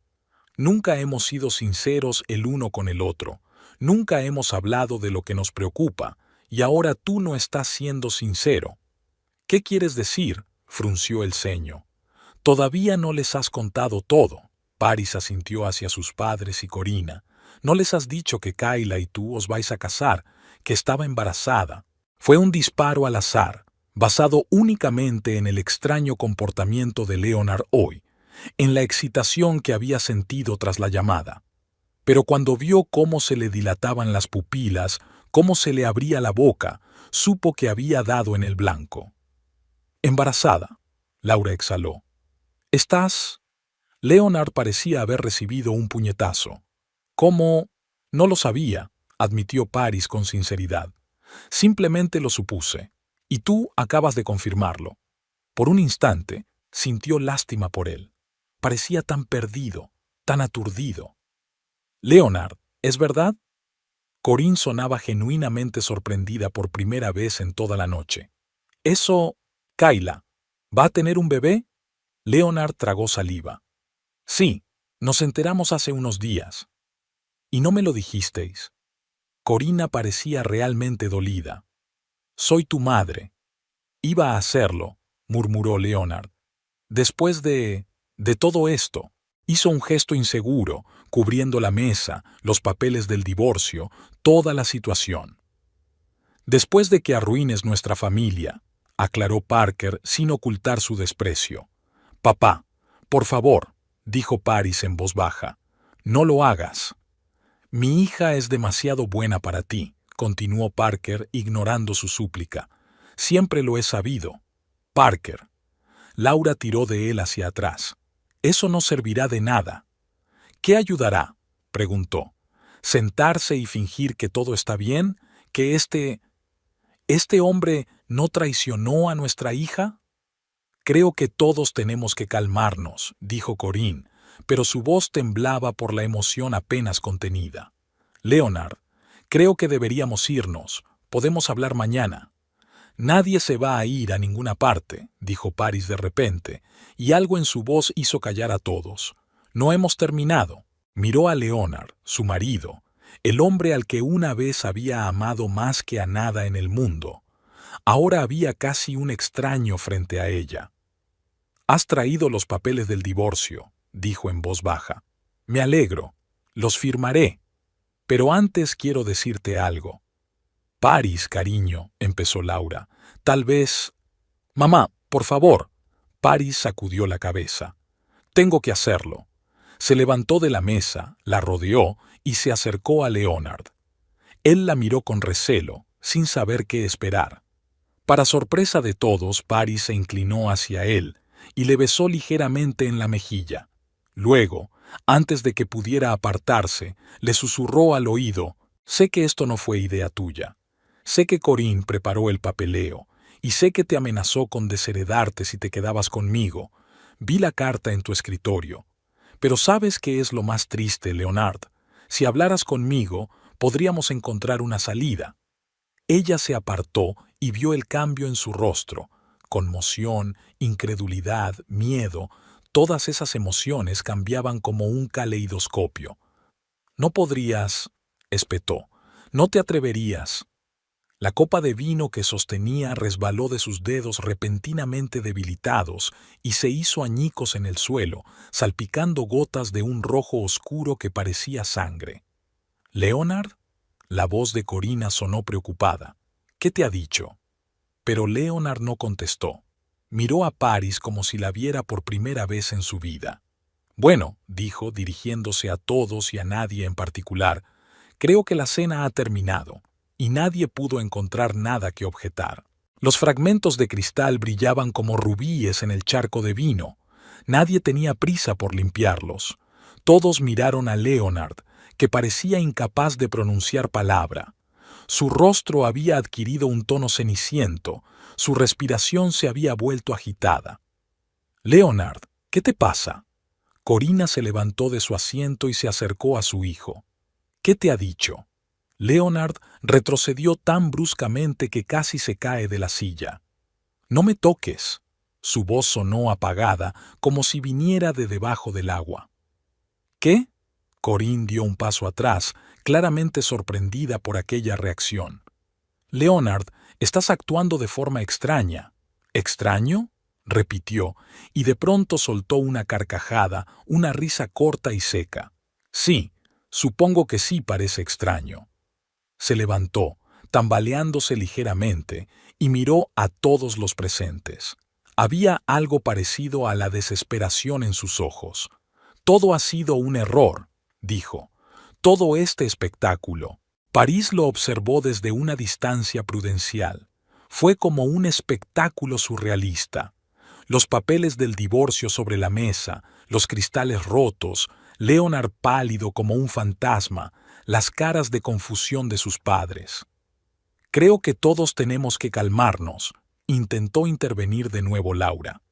Nunca hemos sido sinceros el uno con el otro, nunca hemos hablado de lo que nos preocupa, y ahora tú no estás siendo sincero. ¿Qué quieres decir?, frunció el ceño. Todavía no les has contado todo. Paris asintió hacia sus padres y Corina. No les has dicho que Kayla y tú os vais a casar, que estaba embarazada. Fue un disparo al azar, basado únicamente en el extraño comportamiento de Leonard hoy, en la excitación que había sentido tras la llamada. Pero cuando vio cómo se le dilataban las pupilas, cómo se le abría la boca, supo que había dado en el blanco. «Embarazada», Laura exhaló. «¿Estás...?» Leonard parecía haber recibido un puñetazo. «¿Cómo...?» «No lo sabía», admitió Paris con sinceridad. «Simplemente lo supuse. Y tú acabas de confirmarlo». Por un instante, sintió lástima por él. Parecía tan perdido, tan aturdido. «Leonard, ¿es verdad?» Corinne sonaba genuinamente sorprendida por primera vez en toda la noche. «Eso... Kayla, ¿va a tener un bebé?» Leonard tragó saliva. «Sí, nos enteramos hace unos días». «¿Y no me lo dijisteis?» Corina parecía realmente dolida. «Soy tu madre». «Iba a hacerlo», murmuró Leonard. «Después de todo esto». Hizo un gesto inseguro, cubriendo la mesa, los papeles del divorcio, toda la situación. «Después de que arruines nuestra familia», aclaró Parker sin ocultar su desprecio. «Papá, por favor», dijo Paris en voz baja, «no lo hagas». «Mi hija es demasiado buena para ti», continuó Parker ignorando su súplica. «Siempre lo he sabido». «Parker». Laura tiró de él hacia atrás. «Eso no servirá de nada». «¿Qué ayudará?», preguntó. «¿Sentarse y fingir que todo está bien? ¿Que este hombre no traicionó a nuestra hija?» «Creo que todos tenemos que calmarnos», dijo Corinne, pero su voz temblaba por la emoción apenas contenida. «Leonard, creo que deberíamos irnos. Podemos hablar mañana». «Nadie se va a ir a ninguna parte», dijo Paris de repente, y algo en su voz hizo callar a todos. «No hemos terminado». Miró a Leonard, su marido, el hombre al que una vez había amado más que a nada en el mundo. Ahora había casi un extraño frente a ella. «Has traído los papeles del divorcio», dijo en voz baja. «Me alegro. Los firmaré. Pero antes quiero decirte algo». «Paris, cariño», empezó Laura. «Tal vez...» «Mamá, por favor». Paris sacudió la cabeza. «Tengo que hacerlo». Se levantó de la mesa, la rodeó y se acercó a Leonard. Él la miró con recelo, sin saber qué esperar. Para sorpresa de todos, Paris se inclinó hacia él y le besó ligeramente en la mejilla. Luego, antes de que pudiera apartarse, le susurró al oído: «Sé que esto no fue idea tuya. Sé que Corinne preparó el papeleo, y sé que te amenazó con desheredarte si te quedabas conmigo. Vi la carta en tu escritorio. Pero ¿sabes qué es lo más triste, Leonard? Si hablaras conmigo, podríamos encontrar una salida». Ella se apartó y vio el cambio en su rostro. Conmoción, incredulidad, miedo, todas esas emociones cambiaban como un caleidoscopio. «No podrías», espetó, «no te atreverías». La copa de vino que sostenía resbaló de sus dedos repentinamente debilitados y se hizo añicos en el suelo, salpicando gotas de un rojo oscuro que parecía sangre. «¿Leonard?». La voz de Corina sonó preocupada. «¿Qué te ha dicho?». Pero Leonard no contestó. Miró a Paris como si la viera por primera vez en su vida. «Bueno», dijo, dirigiéndose a todos y a nadie en particular, «creo que la cena ha terminado». Y nadie pudo encontrar nada que objetar. Los fragmentos de cristal brillaban como rubíes en el charco de vino. Nadie tenía prisa por limpiarlos. Todos miraron a Leonard, que parecía incapaz de pronunciar palabra. Su rostro había adquirido un tono ceniciento, su respiración se había vuelto agitada. «Leonard, ¿qué te pasa?» Corina se levantó de su asiento y se acercó a su hijo. «¿Qué te ha dicho?» Leonard retrocedió tan bruscamente que casi se cae de la silla. «No me toques». Su voz sonó apagada, como si viniera de debajo del agua. «¿Qué?» Corinne dio un paso atrás, claramente sorprendida por aquella reacción. «Leonard, estás actuando de forma extraña». «¿Extraño?», repitió, y de pronto soltó una carcajada, una risa corta y seca. «Sí, supongo que sí parece extraño». Se levantó, tambaleándose ligeramente, y miró a todos los presentes. Había algo parecido a la desesperación en sus ojos. «Todo ha sido un error», dijo. «Todo este espectáculo». París lo observó desde una distancia prudencial. Fue como un espectáculo surrealista. Los papeles del divorcio sobre la mesa, los cristales rotos, Leonard pálido como un fantasma, las caras de confusión de sus padres. «Creo que todos tenemos que calmarnos», intentó intervenir de nuevo Laura.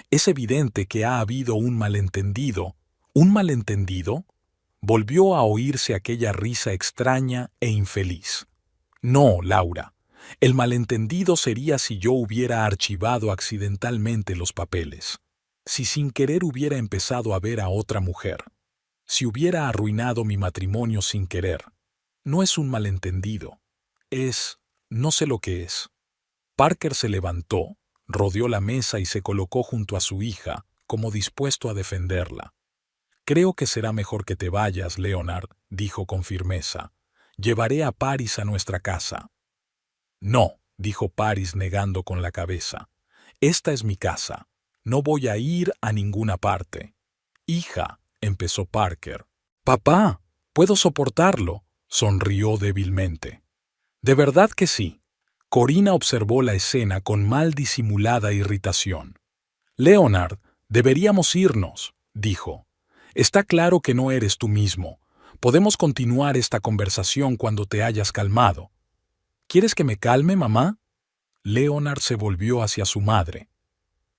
«Es evidente que ha habido un malentendido». «¿Un malentendido?», volvió a oírse aquella risa extraña e infeliz. «No, Laura. El malentendido sería si yo hubiera archivado accidentalmente los papeles. Si sin querer hubiera empezado a ver a otra mujer. Si hubiera arruinado mi matrimonio sin querer. No es un malentendido. No sé lo que es». Parker se levantó, rodeó la mesa y se colocó junto a su hija, como dispuesto a defenderla. «Creo que será mejor que te vayas, Leonard», dijo con firmeza. «Llevaré a Paris a nuestra casa». «No», dijo Paris negando con la cabeza. «Esta es mi casa. No voy a ir a ninguna parte». «Hija», empezó Parker. «Papá, puedo soportarlo», sonrió débilmente. «De verdad que sí». Corina observó la escena con mal disimulada irritación. «Leonard, deberíamos irnos», dijo. «Está claro que no eres tú mismo. Podemos continuar esta conversación cuando te hayas calmado». «¿Quieres que me calme, mamá?» Leonard se volvió hacia su madre.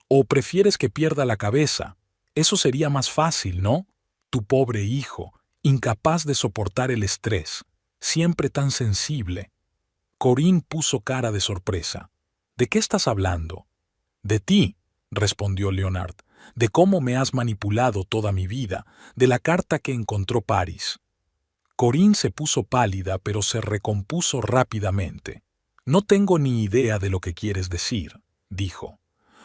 «¿O prefieres que pierda la cabeza? Eso sería más fácil, ¿no? Tu pobre hijo, incapaz de soportar el estrés, siempre tan sensible». Corinne puso cara de sorpresa. «¿De qué estás hablando?» «De ti», respondió Leonard, «de cómo me has manipulado toda mi vida, de la carta que encontró Paris». Corinne se puso pálida, pero se recompuso rápidamente. «No tengo ni idea de lo que quieres decir», dijo.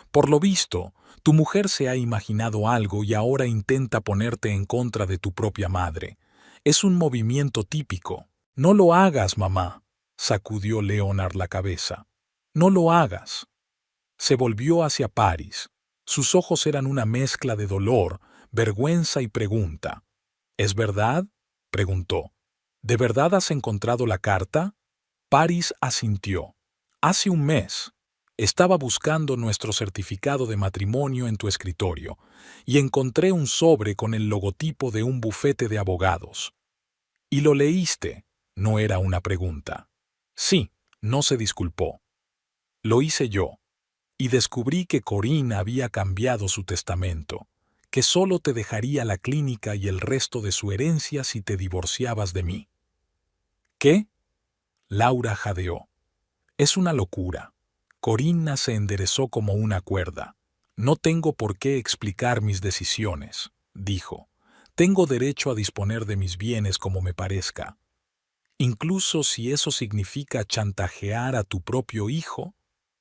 «Por lo visto, tu mujer se ha imaginado algo y ahora intenta ponerte en contra de tu propia madre. Es un movimiento típico». «No lo hagas, mamá», sacudió Leonard la cabeza. «No lo hagas». Se volvió hacia Paris. Sus ojos eran una mezcla de dolor, vergüenza y pregunta. «¿Es verdad?», preguntó. «¿De verdad has encontrado la carta?» Paris asintió. «Hace un mes. Estaba buscando nuestro certificado de matrimonio en tu escritorio y encontré un sobre con el logotipo de un bufete de abogados». «¿Y lo leíste?», no era una pregunta. «Sí», no se disculpó. «Lo hice yo. Y descubrí que Corinne había cambiado su testamento, que solo te dejaría la clínica y el resto de su herencia si te divorciabas de mí». «¿Qué?», Laura jadeó. «Es una locura». Corinna se enderezó como una cuerda. «No tengo por qué explicar mis decisiones», dijo. «Tengo derecho a disponer de mis bienes como me parezca. Incluso si eso significa chantajear a tu propio hijo».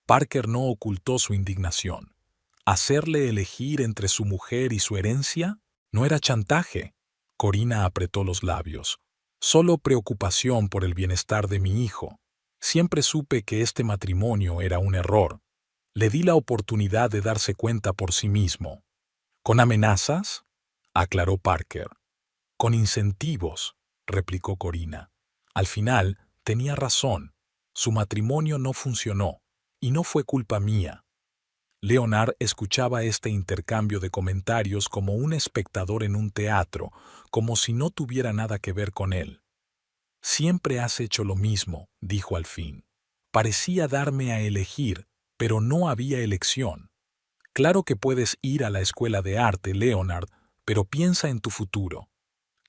Parker no ocultó su indignación. ¿Hacerle elegir entre su mujer y su herencia? No era chantaje. Corina apretó los labios. Solo preocupación por el bienestar de mi hijo. Siempre supe que este matrimonio era un error. Le di la oportunidad de darse cuenta por sí mismo. ¿Con amenazas?, aclaró Parker. «Con incentivos», replicó Corina. «Al final, tenía razón. Su matrimonio no funcionó, y no fue culpa mía». Leonard escuchaba este intercambio de comentarios como un espectador en un teatro, como si no tuviera nada que ver con él. «Siempre has hecho lo mismo», dijo al fin. «Parecía darme a elegir, pero no había elección. Claro que puedes ir a la escuela de arte, Leonard, pero piensa en tu futuro.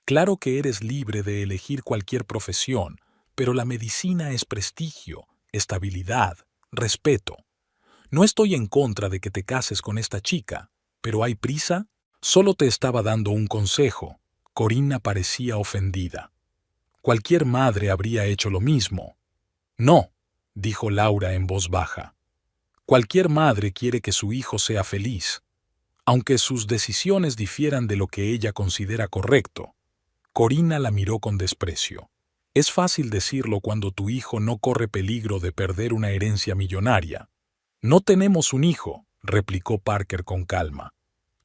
Claro que eres libre de elegir cualquier profesión, pero la medicina es prestigio, estabilidad, respeto. No estoy en contra de que te cases con esta chica, pero ¿hay prisa? Solo te estaba dando un consejo». Corinna parecía ofendida. Cualquier madre habría hecho lo mismo. «No», dijo Laura en voz baja. «Cualquier madre quiere que su hijo sea feliz, aunque sus decisiones difieran de lo que ella considera correcto». Corinna la miró con desprecio. «Es fácil decirlo cuando tu hijo no corre peligro de perder una herencia millonaria». «No tenemos un hijo», replicó Parker con calma.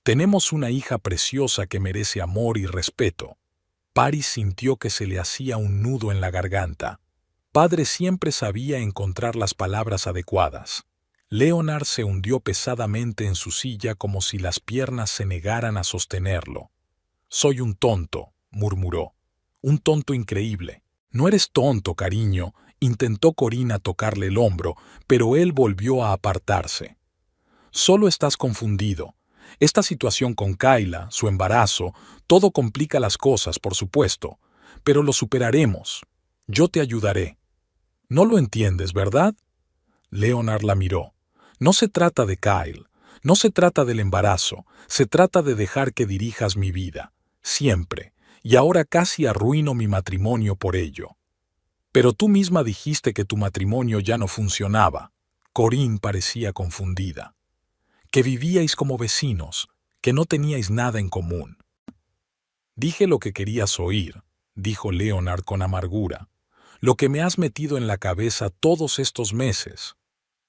«Tenemos una hija preciosa que merece amor y respeto». Paris sintió que se le hacía un nudo en la garganta. Padre siempre sabía encontrar las palabras adecuadas. Leonard se hundió pesadamente en su silla como si las piernas se negaran a sostenerlo. «Soy un tonto», murmuró. «Un tonto increíble». «No eres tonto, cariño», intentó Corinna tocarle el hombro, pero él volvió a apartarse. «Solo estás confundido. Esta situación con Kayla, su embarazo, todo complica las cosas, por supuesto, pero lo superaremos. Yo te ayudaré». «No lo entiendes, ¿verdad?» Leonard la miró. «No se trata de Kyle, no se trata del embarazo, se trata de dejar que dirijas mi vida, siempre, y ahora casi arruino mi matrimonio por ello». «Pero tú misma dijiste que tu matrimonio ya no funcionaba». Corinne parecía confundida. «Que vivíais como vecinos, que no teníais nada en común». «Dije lo que querías oír», dijo Leonard con amargura. «Lo que me has metido en la cabeza todos estos meses».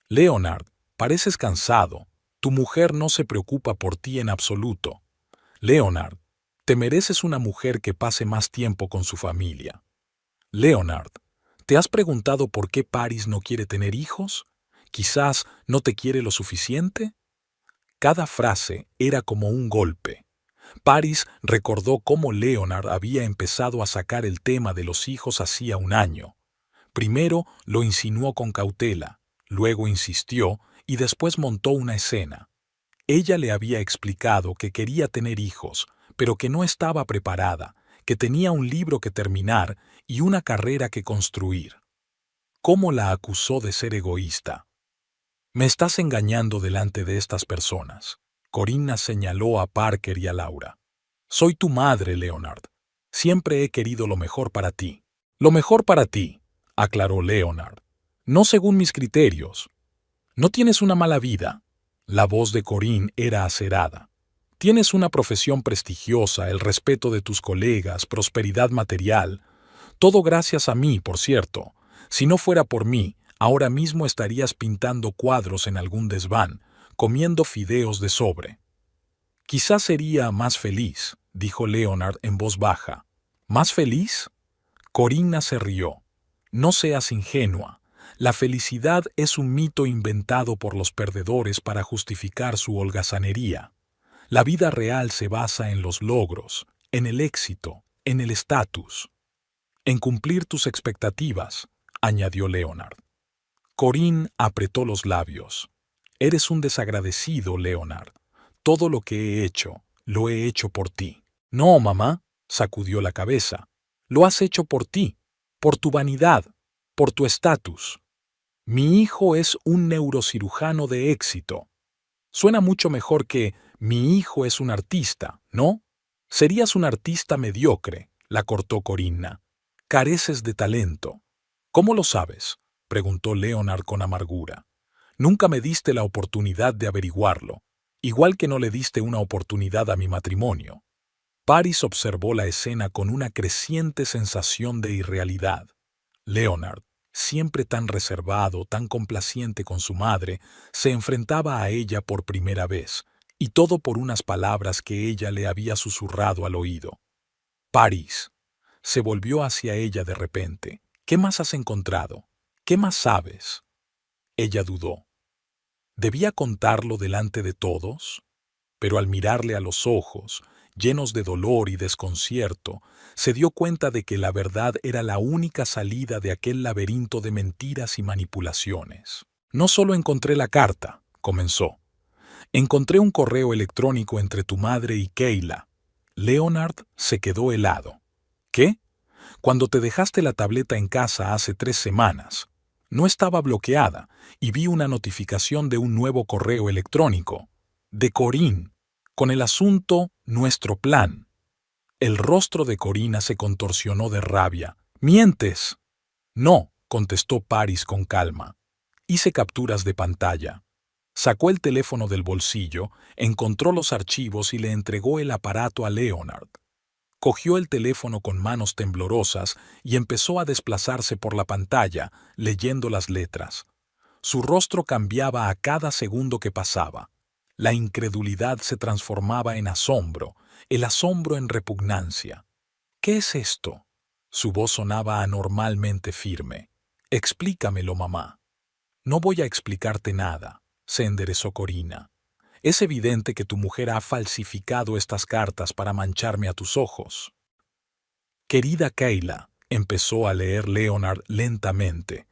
«Leonard, pareces cansado. Tu mujer no se preocupa por ti en absoluto. Leonard, te mereces una mujer que pase más tiempo con su familia. Leonard, ¿te has preguntado por qué Paris no quiere tener hijos? ¿Quizás no te quiere lo suficiente?» Cada frase era como un golpe. Paris recordó cómo Leonard había empezado a sacar el tema de los hijos hacía un año. Primero lo insinuó con cautela, luego insistió y después montó una escena. Ella le había explicado que quería tener hijos, pero que no estaba preparada, que tenía un libro que terminar y una carrera que construir. ¿Cómo la acusó de ser egoísta? «Me estás engañando delante de estas personas». Corinna señaló a Parker y a Laura. «Soy tu madre, Leonard. Siempre he querido lo mejor para ti». «Lo mejor para ti», aclaró Leonard. «No según mis criterios. No tienes una mala vida». La voz de Corinne era acerada. «Tienes una profesión prestigiosa, el respeto de tus colegas, prosperidad material. Todo gracias a mí, por cierto. Si no fuera por mí, ahora mismo estarías pintando cuadros en algún desván, comiendo fideos de sobre». «Quizás sería más feliz», dijo Leonard en voz baja. «¿Más feliz?» Corinna se rió. «No seas ingenua. La felicidad es un mito inventado por los perdedores para justificar su holgazanería. La vida real se basa en los logros, en el éxito, en el estatus. En cumplir tus expectativas», añadió Leonard. Corinne apretó los labios. «Eres un desagradecido, Leonard. Todo lo que he hecho, lo he hecho por ti». «No, mamá», sacudió la cabeza. «Lo has hecho por ti, por tu vanidad, por tu estatus. Mi hijo es un neurocirujano de éxito. Suena mucho mejor que mi hijo es un artista, ¿no? Serías un artista mediocre», la cortó Corinna. «Careces de talento». «¿Cómo lo sabes?», preguntó Leonard con amargura. «Nunca me diste la oportunidad de averiguarlo, igual que no le diste una oportunidad a mi matrimonio». Paris observó la escena con una creciente sensación de irrealidad. Leonard, siempre tan reservado, tan complaciente con su madre, se enfrentaba a ella por primera vez, y todo por unas palabras que ella le había susurrado al oído. «Paris». Se volvió hacia ella de repente. «¿Qué más has encontrado? ¿Qué más sabes?» Ella dudó. ¿Debía contarlo delante de todos? Pero al mirarle a los ojos, llenos de dolor y desconcierto, se dio cuenta de que la verdad era la única salida de aquel laberinto de mentiras y manipulaciones. No solo encontré la carta, comenzó. Encontré un correo electrónico entre tu madre y Kayla. Leonard se quedó helado. ¿Qué? Cuando te dejaste la tableta en casa hace 3 semanas. No estaba bloqueada y vi una notificación de un nuevo correo electrónico. De Corinne, con el asunto Nuestro plan. El rostro de Corina se contorsionó de rabia. «¡Mientes!». «No», contestó Paris con calma. «Hice capturas de pantalla». Sacó el teléfono del bolsillo, encontró los archivos y le entregó el aparato a Leonard. Cogió el teléfono con manos temblorosas y empezó a desplazarse por la pantalla, leyendo las letras. Su rostro cambiaba a cada segundo que pasaba. La incredulidad se transformaba en asombro, el asombro en repugnancia. «¿Qué es esto?». Su voz sonaba anormalmente firme. «Explícamelo, mamá». «No voy a explicarte nada», se enderezó Corina. «Es evidente que tu mujer ha falsificado estas cartas para mancharme a tus ojos». «Querida Kayla», empezó a leer Leonard lentamente,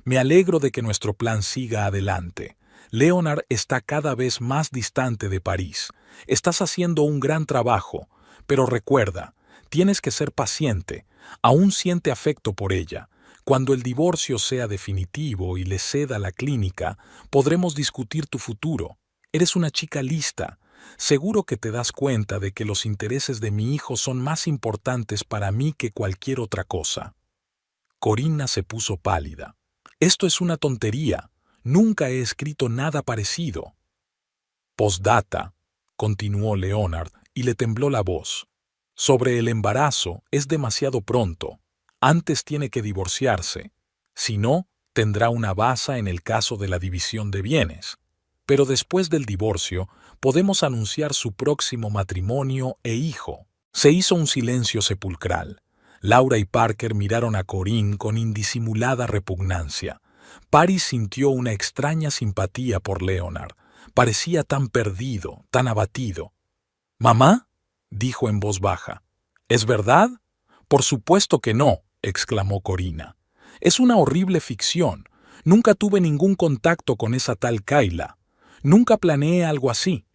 «me alegro de que nuestro plan siga adelante. Leonard está cada vez más distante de París. Estás haciendo un gran trabajo, pero recuerda, tienes que ser paciente. Aún siente afecto por ella. Cuando el divorcio sea definitivo y le ceda la clínica, podremos discutir tu futuro. Eres una chica lista. Seguro que te das cuenta de que los intereses de mi hijo son más importantes para mí que cualquier otra cosa». Corina se puso pálida. «Esto es una tontería. Nunca he escrito nada parecido». «Postdata», continuó Leonard, y le tembló la voz. «Sobre el embarazo es demasiado pronto. Antes tiene que divorciarse. Si no, tendrá una baza en el caso de la división de bienes. Pero después del divorcio, podemos anunciar su próximo matrimonio e hijo». Se hizo un silencio sepulcral. Laura y Parker miraron a Corinne con indisimulada repugnancia. Paris sintió una extraña simpatía por Leonard. Parecía tan perdido, tan abatido. «¿Mamá?», dijo en voz baja. «¿Es verdad?». «Por supuesto que no», exclamó Corina. «Es una horrible ficción. Nunca tuve ningún contacto con esa tal Kayla. Nunca planeé algo así».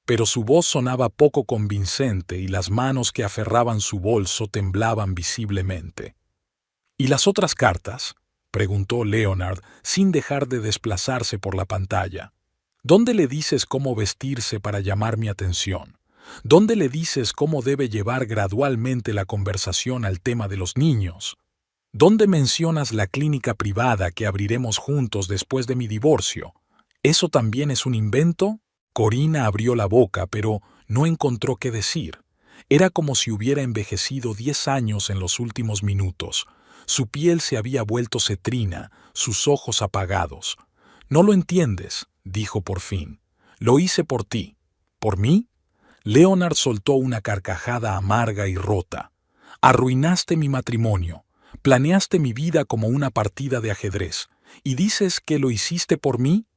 Pero su voz sonaba poco convincente y las manos que aferraban su bolso temblaban visiblemente. «¿Y las otras cartas?», preguntó Leonard sin dejar de desplazarse por la pantalla. «¿Dónde le dices cómo vestirse para llamar mi atención? ¿Dónde le dices cómo debe llevar gradualmente la conversación al tema de los niños? ¿Dónde mencionas la clínica privada que abriremos juntos después de mi divorcio? ¿Eso también es un invento?». Corina abrió la boca, pero no encontró qué decir. Era como si hubiera envejecido 10 años en los últimos minutos. Su piel se había vuelto cetrina, sus ojos apagados. «No lo entiendes», dijo por fin. «Lo hice por ti». «¿Por mí?». Leonard soltó una carcajada amarga y rota. «Arruinaste mi matrimonio. Planeaste mi vida como una partida de ajedrez. ¿Y dices que lo hiciste por mí?».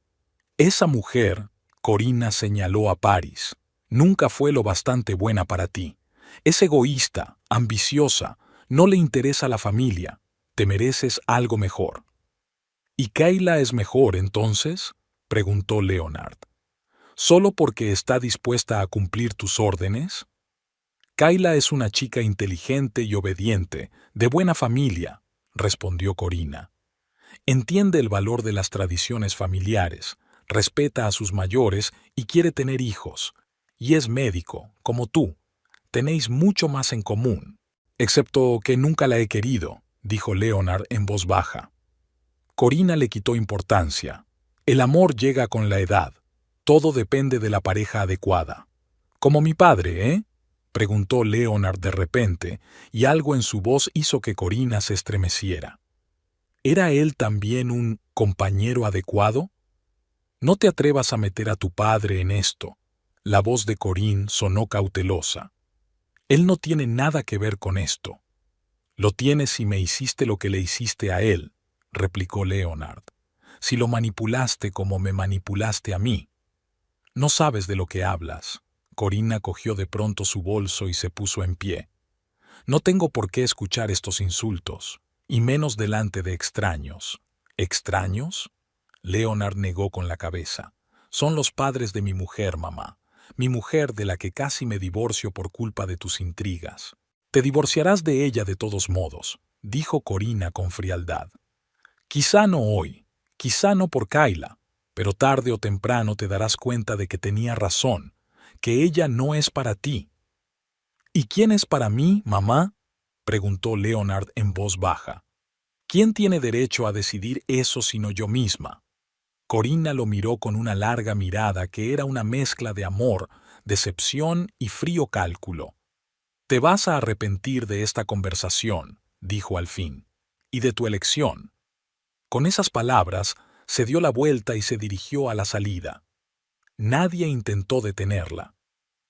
«Esa mujer», Corina señaló a Paris, «nunca fue lo bastante buena para ti. Es egoísta, ambiciosa, no le interesa la familia. Te mereces algo mejor». «¿Y Kayla es mejor, entonces?», preguntó Leonard. «¿Solo porque está dispuesta a cumplir tus órdenes?». «Kayla es una chica inteligente y obediente, de buena familia», respondió Corina. «Entiende el valor de las tradiciones familiares, respeta a sus mayores y quiere tener hijos. Y es médico, como tú. Tenéis mucho más en común». «Excepto que nunca la he querido», dijo Leonard en voz baja. Corina le quitó importancia. «El amor llega con la edad. Todo depende de la pareja adecuada». «Como mi padre, ¿eh?», preguntó Leonard de repente, y algo en su voz hizo que Corina se estremeciera. ¿Era él también un compañero adecuado? «No te atrevas a meter a tu padre en esto». La voz de Corinne sonó cautelosa. «Él no tiene nada que ver con esto». «Lo tienes si me hiciste lo que le hiciste a él», replicó Leonard. si lo manipulaste como me manipulaste a mí. No sabes de lo que hablas. Corina cogió de pronto su bolso y se puso en pie. No tengo por qué escuchar estos insultos, y menos delante de extraños. ¿Extraños? Leonard negó con la cabeza. Son los padres de mi mujer, mamá. Mi mujer de la que casi me divorcio por culpa de tus intrigas. Te divorciarás de ella de todos modos, dijo Corina con frialdad. Quizá no hoy, quizá no por Kayla, pero tarde o temprano te darás cuenta de que tenía razón, que ella no es para ti. ¿Y quién es para mí, mamá? Preguntó Leonard en voz baja. ¿Quién tiene derecho a decidir eso sino yo misma? Corina lo miró con una larga mirada que era una mezcla de amor, decepción y frío cálculo. Te vas a arrepentir de esta conversación, dijo al fin, y de tu elección. Con esas palabras, se dio la vuelta y se dirigió a la salida. Nadie intentó detenerla.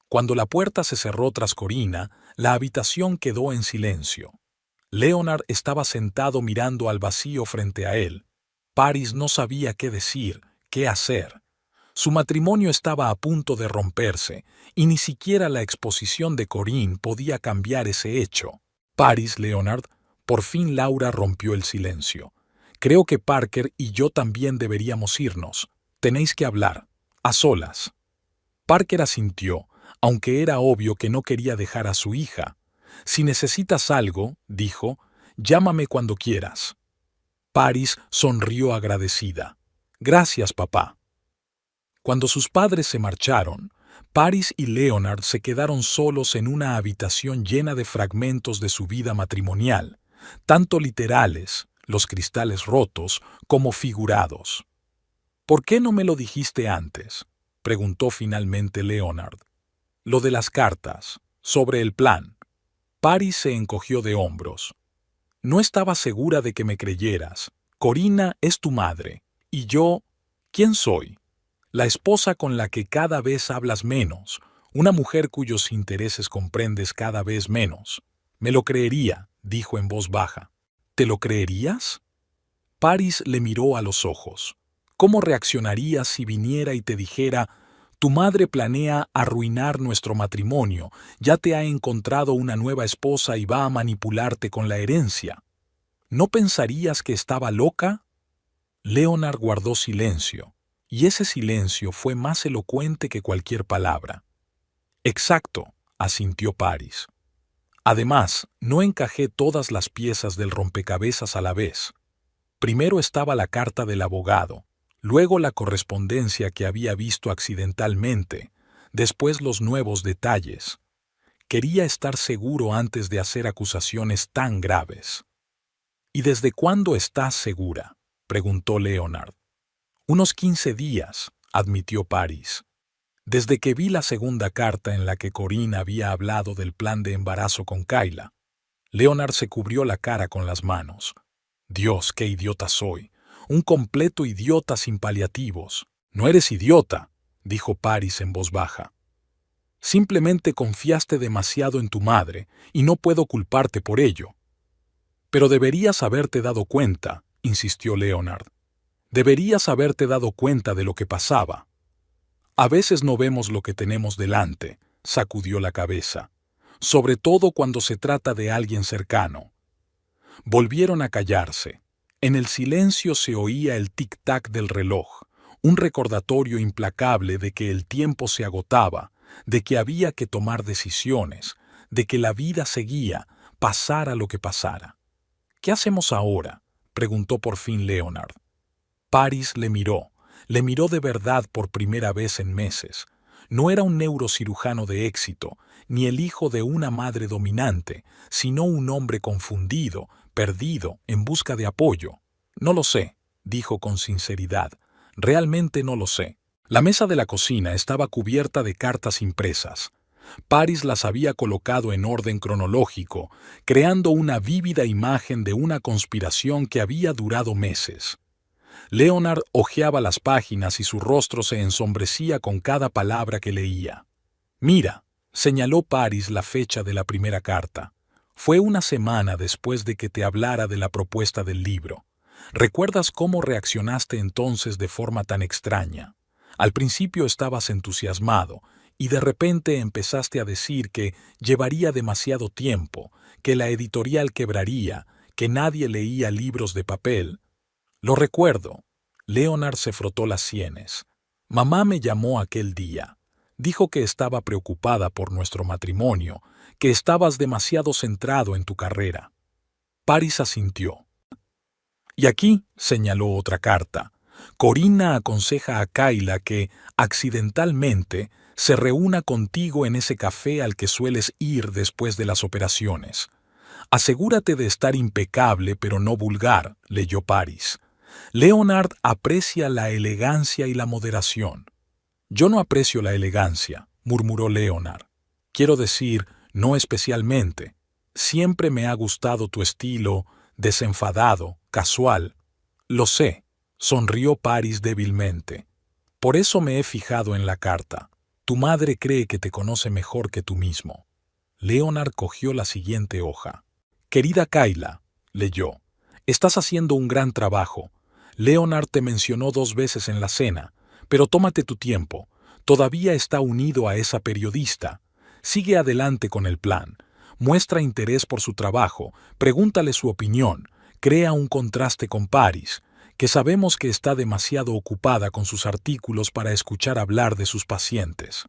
Cuando la puerta se cerró tras Corina, la habitación quedó en silencio. Leonard estaba sentado mirando al vacío frente a él. Paris no sabía qué decir, qué hacer. Su matrimonio estaba a punto de romperse, y ni siquiera la exposición de Corinne podía cambiar ese hecho. Paris, Leonard, por fin Laura rompió el silencio. Creo que Parker y yo también deberíamos irnos. Tenéis que hablar, a solas. Parker asintió, aunque era obvio que no quería dejar a su hija. Si necesitas algo, dijo, llámame cuando quieras. Paris sonrió agradecida. Gracias, papá. Cuando sus padres se marcharon, Paris y Leonard se quedaron solos en una habitación llena de fragmentos de su vida matrimonial, tanto literales, los cristales rotos, como figurados. ¿Por qué no me lo dijiste antes?, preguntó finalmente Leonard. Lo de las cartas, sobre el plan. Paris se encogió de hombros. No estaba segura de que me creyeras. Corina es tu madre, y yo, ¿quién soy? La esposa con la que cada vez hablas menos, una mujer cuyos intereses comprendes cada vez menos. Me lo creería, dijo en voz baja. ¿Te lo creerías? Paris le miró a los ojos. ¿Cómo reaccionarías si viniera y te dijera, tu madre planea arruinar nuestro matrimonio, ya te ha encontrado una nueva esposa y va a manipularte con la herencia? ¿No pensarías que estaba loca? Leonard guardó silencio, y ese silencio fue más elocuente que cualquier palabra. Exacto, asintió Paris. Además, no encajé todas las piezas del rompecabezas a la vez. Primero estaba la carta del abogado, luego la correspondencia que había visto accidentalmente, después los nuevos detalles. Quería estar seguro antes de hacer acusaciones tan graves. ¿Y desde cuándo estás segura?, preguntó Leonard. Unos 15 días, admitió Paris. Desde que vi la segunda carta en la que Corinne había hablado del plan de embarazo con Kayla. Leonard se cubrió la cara con las manos. Dios, qué idiota soy. Un completo idiota sin paliativos. No eres idiota, dijo Paris en voz baja. Simplemente confiaste demasiado en tu madre y no puedo culparte por ello. Pero deberías haberte dado cuenta, insistió Leonard. Deberías haberte dado cuenta de lo que pasaba. A veces no vemos lo que tenemos delante, sacudió la cabeza, sobre todo cuando se trata de alguien cercano. Volvieron a callarse. En el silencio se oía el tic-tac del reloj, un recordatorio implacable de que el tiempo se agotaba, de que había que tomar decisiones, de que la vida seguía, pasara lo que pasara. ¿Qué hacemos ahora?, preguntó por fin Leonard. Paris le miró de verdad por primera vez en meses. No era un neurocirujano de éxito, ni el hijo de una madre dominante, sino un hombre confundido, perdido, en busca de apoyo. No lo sé, dijo con sinceridad. Realmente no lo sé. La mesa de la cocina estaba cubierta de cartas impresas. Paris las había colocado en orden cronológico, creando una vívida imagen de una conspiración que había durado meses. Leonard hojeaba las páginas y su rostro se ensombrecía con cada palabra que leía. Mira, señaló Paris la fecha de la primera carta. Fue una semana después de que te hablara de la propuesta del libro. ¿Recuerdas cómo reaccionaste entonces de forma tan extraña? Al principio estabas entusiasmado y de repente empezaste a decir que llevaría demasiado tiempo, que la editorial quebraría, que nadie leía libros de papel. Lo recuerdo. Leonard se frotó las sienes. Mamá me llamó aquel día. Dijo que estaba preocupada por nuestro matrimonio, que estabas demasiado centrado en tu carrera. Paris asintió. Y aquí, señaló otra carta, Corina aconseja a Kayla que, accidentalmente, se reúna contigo en ese café al que sueles ir después de las operaciones. Asegúrate de estar impecable pero no vulgar, leyó Paris. Leonard aprecia la elegancia y la moderación. Yo no aprecio la elegancia, murmuró Leonard. Quiero decir, no especialmente. Siempre me ha gustado tu estilo, desenfadado, casual. Lo sé, sonrió Paris débilmente. Por eso me he fijado en la carta. Tu madre cree que te conoce mejor que tú mismo. Leonard cogió la siguiente hoja. Querida Kayla, leyó, estás haciendo un gran trabajo. Leonard te mencionó 2 veces en la cena, pero tómate tu tiempo. Todavía está unido a esa periodista. Sigue adelante con el plan. Muestra interés por su trabajo, pregúntale su opinión, crea un contraste con Paris, que sabemos que está demasiado ocupada con sus artículos para escuchar hablar de sus pacientes.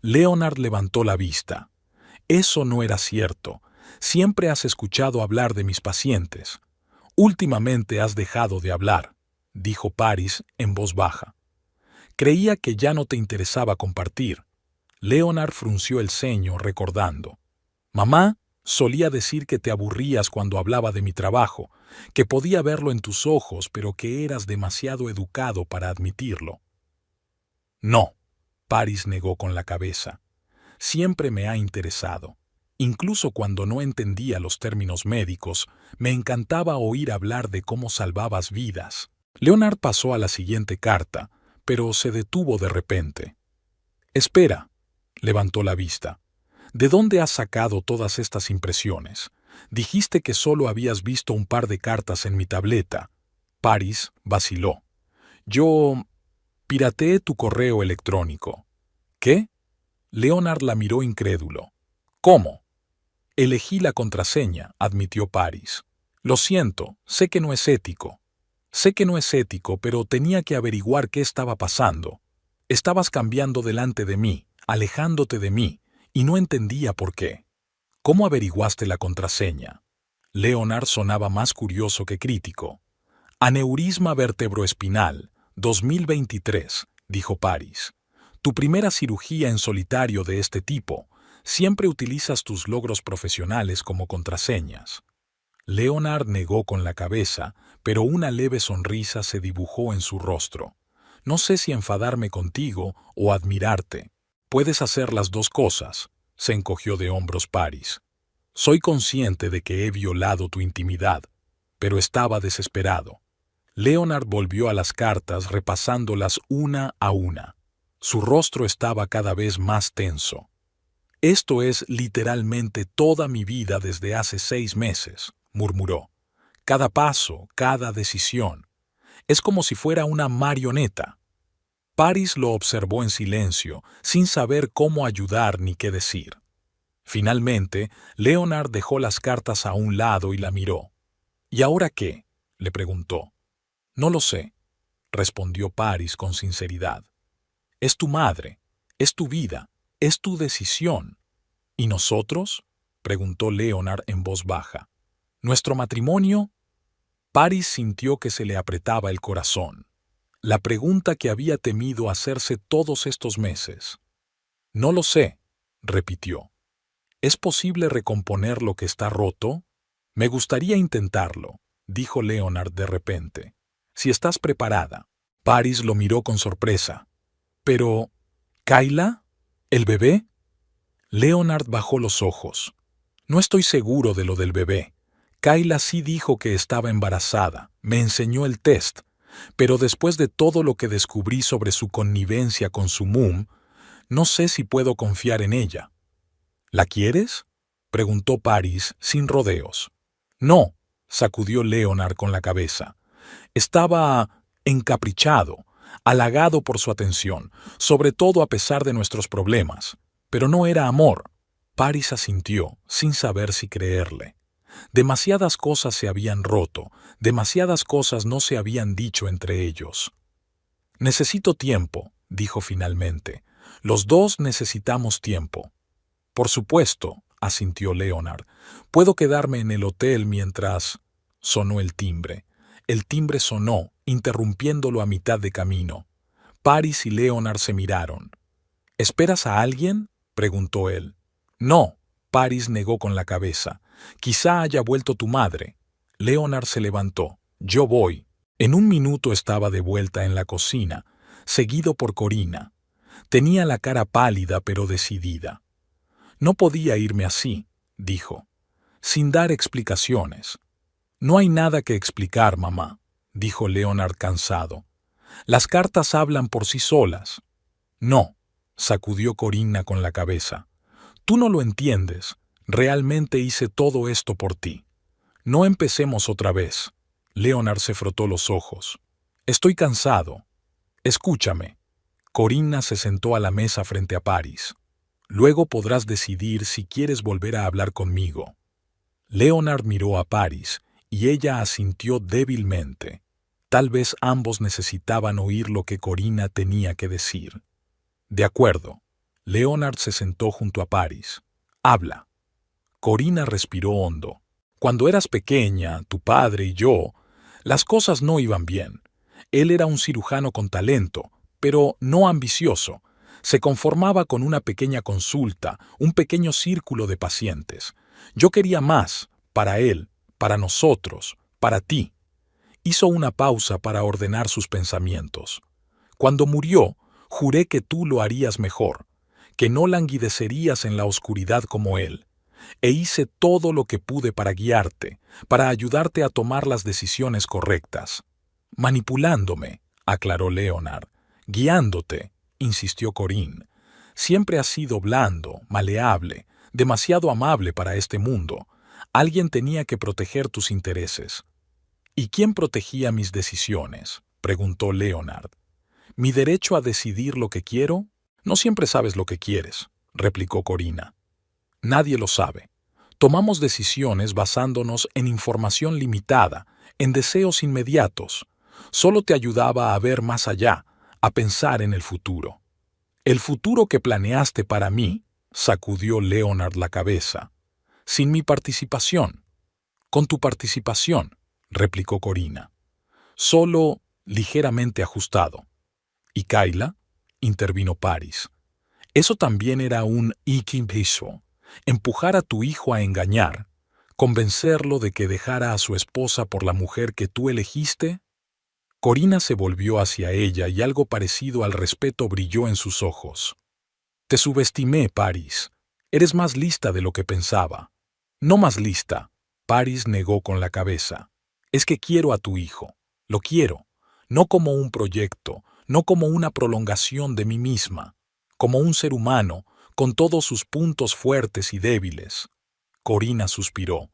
Leonard levantó la vista. Eso no era cierto. Siempre has escuchado hablar de mis pacientes. Últimamente has dejado de hablar, dijo Paris en voz baja. Creía que ya no te interesaba compartir. Leonard frunció el ceño recordando. Mamá solía decir que te aburrías cuando hablaba de mi trabajo, que podía verlo en tus ojos, pero que eras demasiado educado para admitirlo. No, Paris negó con la cabeza. Siempre me ha interesado. Incluso cuando no entendía los términos médicos, me encantaba oír hablar de cómo salvabas vidas. Leonard pasó a la siguiente carta, pero se detuvo de repente. Espera, levantó la vista. ¿De dónde has sacado todas estas impresiones? Dijiste que solo habías visto un par de cartas en mi tableta. Paris vaciló. Yo pirateé tu correo electrónico. ¿Qué? Leonard la miró incrédulo. ¿Cómo? Elegí la contraseña, admitió Paris. Lo siento, sé que no es ético. Sé que no es ético, pero tenía que averiguar qué estaba pasando. Estabas cambiando delante de mí, alejándote de mí, y no entendía por qué. ¿Cómo averiguaste la contraseña? Leonard sonaba más curioso que crítico. Aneurisma vertebroespinal, 2023, dijo Paris. Tu primera cirugía en solitario de este tipo. Siempre utilizas tus logros profesionales como contraseñas. Leonard negó con la cabeza, pero una leve sonrisa se dibujó en su rostro. No sé si enfadarme contigo o admirarte. Puedes hacer las dos cosas, se encogió de hombros Paris. Soy consciente de que he violado tu intimidad, pero estaba desesperado. Leonard volvió a las cartas repasándolas una a una. Su rostro estaba cada vez más tenso. Esto es literalmente toda mi vida desde hace 6 meses, murmuró. Cada paso, cada decisión. Es como si fuera una marioneta. Paris lo observó en silencio, sin saber cómo ayudar ni qué decir. Finalmente, Leonard dejó las cartas a un lado y la miró. ¿Y ahora qué?, le preguntó. No lo sé, respondió Paris con sinceridad. Es tu madre, es tu vida, es tu decisión. ¿Y nosotros?, preguntó Leonard en voz baja. ¿Nuestro matrimonio? Paris sintió que se le apretaba el corazón. La pregunta que había temido hacerse todos estos meses. No lo sé, repitió. ¿Es posible recomponer lo que está roto? Me gustaría intentarlo, dijo Leonard de repente. Si estás preparada. Paris lo miró con sorpresa. Pero, ¿Kayla? ¿El bebé? Leonard bajó los ojos. No estoy seguro de lo del bebé. Kayla sí dijo que estaba embarazada, me enseñó el test. Pero después de todo lo que descubrí sobre su connivencia con su mum, no sé si puedo confiar en ella. ¿La quieres?, preguntó Paris sin rodeos. No, sacudió Leonard con la cabeza. Estaba encaprichado, halagado por su atención, sobre todo a pesar de nuestros problemas. Pero no era amor. Paris asintió, sin saber si creerle. Demasiadas cosas se habían roto, demasiadas cosas no se habían dicho entre ellos. Necesito tiempo, dijo finalmente. Los dos necesitamos tiempo. Por supuesto, asintió Leonard. Puedo quedarme en el hotel mientras... Sonó el timbre. El timbre sonó, interrumpiéndolo a mitad de camino. Paris y Leonard se miraron. ¿Esperas a alguien?, preguntó él. No, Paris negó con la cabeza. Quizá haya vuelto tu madre. Leonard se levantó. Yo voy. En un minuto estaba de vuelta en la cocina, seguido por Corina. Tenía la cara pálida pero decidida. No podía irme así, dijo, sin dar explicaciones. No hay nada que explicar, mamá, dijo Leonard cansado. Las cartas hablan por sí solas. No, sacudió Corina con la cabeza. Tú no lo entiendes. Realmente hice todo esto por ti. No empecemos otra vez. Leonard se frotó los ojos. Estoy cansado. Escúchame. Corina se sentó a la mesa frente a Paris. Luego podrás decidir si quieres volver a hablar conmigo. Leonard miró a Paris y ella asintió débilmente. Tal vez ambos necesitaban oír lo que Corina tenía que decir. De acuerdo. Leonard se sentó junto a Paris. Habla. Corina respiró hondo. Cuando eras pequeña, tu padre y yo, las cosas no iban bien. Él era un cirujano con talento, pero no ambicioso. Se conformaba con una pequeña consulta, un pequeño círculo de pacientes. Yo quería más, para él, para nosotros, para ti. Hizo una pausa para ordenar sus pensamientos. Cuando murió, juré que tú lo harías mejor, que no languidecerías en la oscuridad como él. E hice todo lo que pude para guiarte, para ayudarte a tomar las decisiones correctas. Manipulándome, aclaró Leonard. Guiándote, insistió Corinne. Siempre has sido blando, maleable, demasiado amable para este mundo. Alguien tenía que proteger tus intereses. ¿Y quién protegía mis decisiones?, preguntó Leonard. ¿Mi derecho a decidir lo que quiero? No siempre sabes lo que quieres, replicó Corina. Nadie lo sabe. Tomamos decisiones basándonos en información limitada, en deseos inmediatos. Solo te ayudaba a ver más allá, a pensar en el futuro. El futuro que planeaste para mí, sacudió Leonard la cabeza. Sin mi participación. Con tu participación, replicó Corina. Solo ligeramente ajustado. ¿Y Kayla?, intervino Paris. Eso también era un iquimpiso. Empujar a tu hijo a engañar, convencerlo de que dejara a su esposa por la mujer que tú elegiste. Corina se volvió hacia ella y algo parecido al respeto brilló en sus ojos. Te subestimé, Paris. Eres más lista de lo que pensaba. No más lista. Paris negó con la cabeza. Es que quiero a tu hijo. Lo quiero. No como un proyecto, no como una prolongación de mí misma. Como un ser humano, con todos sus puntos fuertes y débiles. Corina suspiró.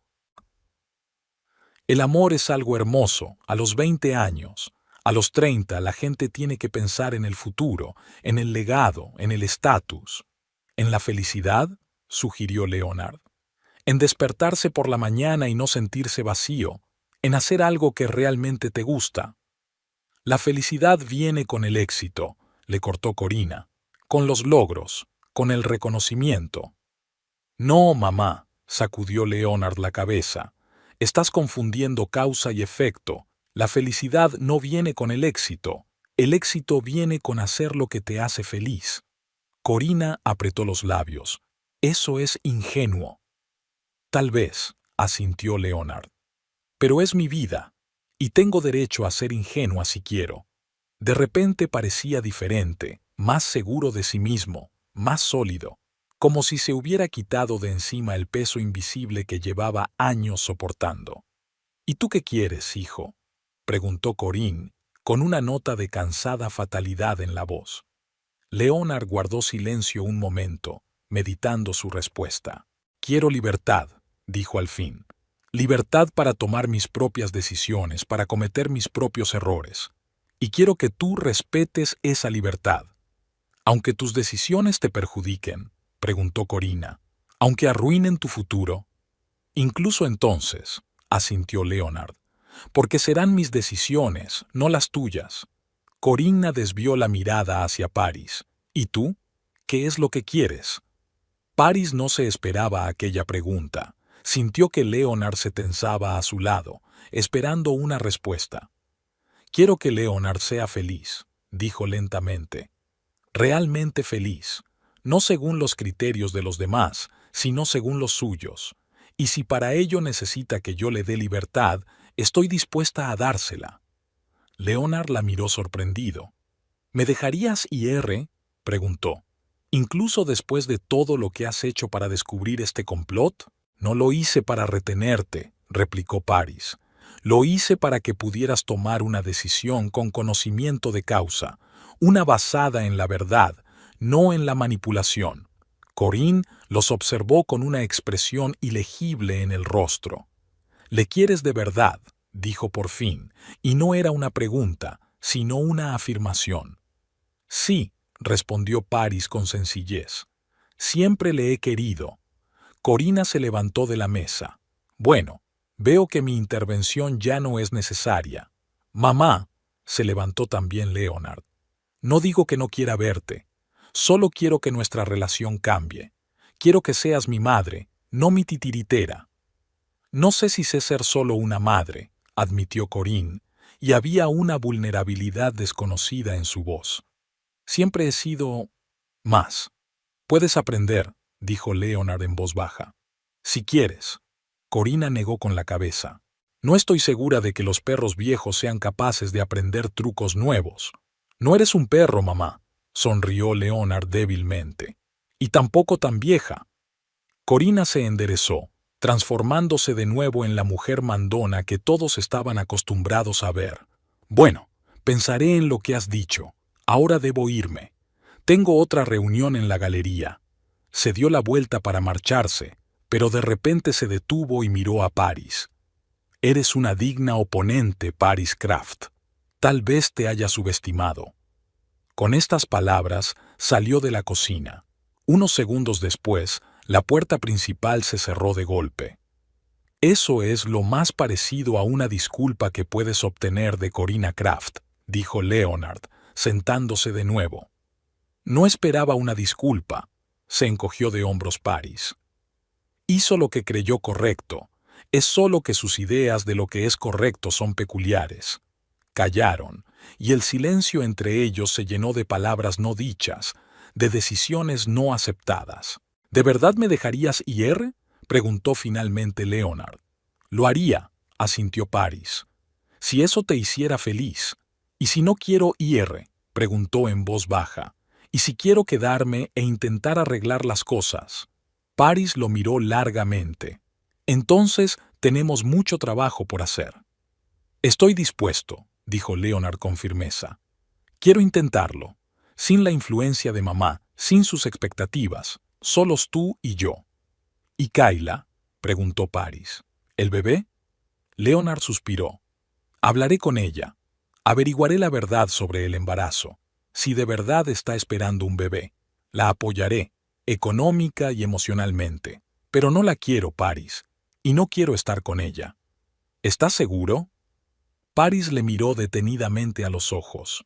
El amor es algo hermoso, a los 20 años. A los 30 la gente tiene que pensar en el futuro, en el legado, en el estatus. ¿En la felicidad?, sugirió Leonard. En despertarse por la mañana y no sentirse vacío, en hacer algo que realmente te gusta. La felicidad viene con el éxito, le cortó Corina, con los logros, con el reconocimiento. No, mamá, sacudió Leonard la cabeza. Estás confundiendo causa y efecto. La felicidad no viene con el éxito. El éxito viene con hacer lo que te hace feliz. Corina apretó los labios. Eso es ingenuo. Tal vez, asintió Leonard. Pero es mi vida, y tengo derecho a ser ingenua si quiero. De repente parecía diferente, más seguro de sí mismo, más sólido, como si se hubiera quitado de encima el peso invisible que llevaba años soportando. ¿Y tú qué quieres, hijo?, preguntó Corinne, con una nota de cansada fatalidad en la voz. Leonard guardó silencio un momento, meditando su respuesta. Quiero libertad, dijo al fin. Libertad para tomar mis propias decisiones, para cometer mis propios errores. Y quiero que tú respetes esa libertad. Aunque tus decisiones te perjudiquen, preguntó Corina, aunque arruinen tu futuro. Incluso entonces, asintió Leonard, porque serán mis decisiones, no las tuyas. Corina desvió la mirada hacia Paris. ¿Y tú? ¿Qué es lo que quieres? Paris no se esperaba aquella pregunta. Sintió que Leonard se tensaba a su lado, esperando una respuesta. Quiero que Leonard sea feliz, dijo lentamente. Realmente feliz, no según los criterios de los demás, sino según los suyos. Y si para ello necesita que yo le dé libertad, estoy dispuesta a dársela. Leonard la miró sorprendido. ¿Me dejarías ir? Preguntó. ¿Incluso después de todo lo que has hecho para descubrir este complot? No lo hice para retenerte, replicó Paris. Lo hice para que pudieras tomar una decisión con conocimiento de causa, una basada en la verdad, no en la manipulación. Corinne los observó con una expresión ilegible en el rostro. «¿Le quieres de verdad?», dijo por fin, y no era una pregunta, sino una afirmación. «Sí», respondió Paris con sencillez. «Siempre le he querido». Corina se levantó de la mesa. «Bueno, veo que mi intervención ya no es necesaria». «Mamá», se levantó también Leonard. «No digo que no quiera verte. Solo quiero que nuestra relación cambie. Quiero que seas mi madre, no mi titiritera». «No sé si sé ser solo una madre», admitió Corinne, y había una vulnerabilidad desconocida en su voz. «Siempre he sido más». «Puedes aprender», dijo Leonard en voz baja. «Si quieres». Corina negó con la cabeza. «No estoy segura de que los perros viejos sean capaces de aprender trucos nuevos». «No eres un perro, mamá», sonrió Leonard débilmente. «Y tampoco tan vieja». Corina se enderezó, transformándose de nuevo en la mujer mandona que todos estaban acostumbrados a ver. «Bueno, pensaré en lo que has dicho. Ahora debo irme. Tengo otra reunión en la galería». Se dio la vuelta para marcharse, pero de repente se detuvo y miró a Paris. «Eres una digna oponente, Paris Kraft. Tal vez te haya subestimado». Con estas palabras salió de la cocina. Unos segundos después, la puerta principal se cerró de golpe. «Eso es lo más parecido a una disculpa que puedes obtener de Corina Kraft», dijo Leonard, sentándose de nuevo. «No esperaba una disculpa», se encogió de hombros Paris. «Hizo lo que creyó correcto. Es solo que sus ideas de lo que es correcto son peculiares». Callaron, y el silencio entre ellos se llenó de palabras no dichas, de decisiones no aceptadas. «¿De verdad me dejarías ir?», preguntó finalmente Leonard. «Lo haría», asintió Paris. «Si eso te hiciera feliz». «¿Y si no quiero ir?», preguntó en voz baja. «¿Y si quiero quedarme e intentar arreglar las cosas?». Paris lo miró largamente. «Entonces tenemos mucho trabajo por hacer». «Estoy dispuesto», dijo Leonard con firmeza. «Quiero intentarlo, sin la influencia de mamá, sin sus expectativas, solos tú y yo». «¿Y Kayla?», preguntó Paris. «¿El bebé?». Leonard suspiró. «Hablaré con ella. Averiguaré la verdad sobre el embarazo. Si de verdad está esperando un bebé, la apoyaré, económica y emocionalmente. Pero no la quiero, Paris, y no quiero estar con ella». «¿Estás seguro?». Paris le miró detenidamente a los ojos.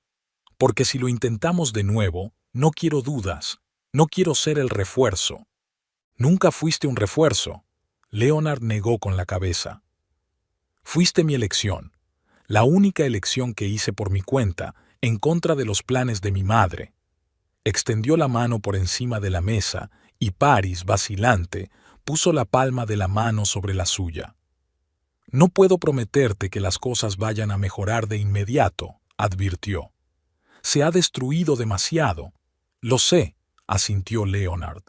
«Porque si lo intentamos de nuevo, no quiero dudas, no quiero ser el refuerzo». «Nunca fuiste un refuerzo», Leonard negó con la cabeza. «Fuiste mi elección, la única elección que hice por mi cuenta, en contra de los planes de mi madre». Extendió la mano por encima de la mesa y Paris, vacilante, puso la palma de la mano sobre la suya. «No puedo prometerte que las cosas vayan a mejorar de inmediato», advirtió. «Se ha destruido demasiado». «Lo sé», asintió Leonard.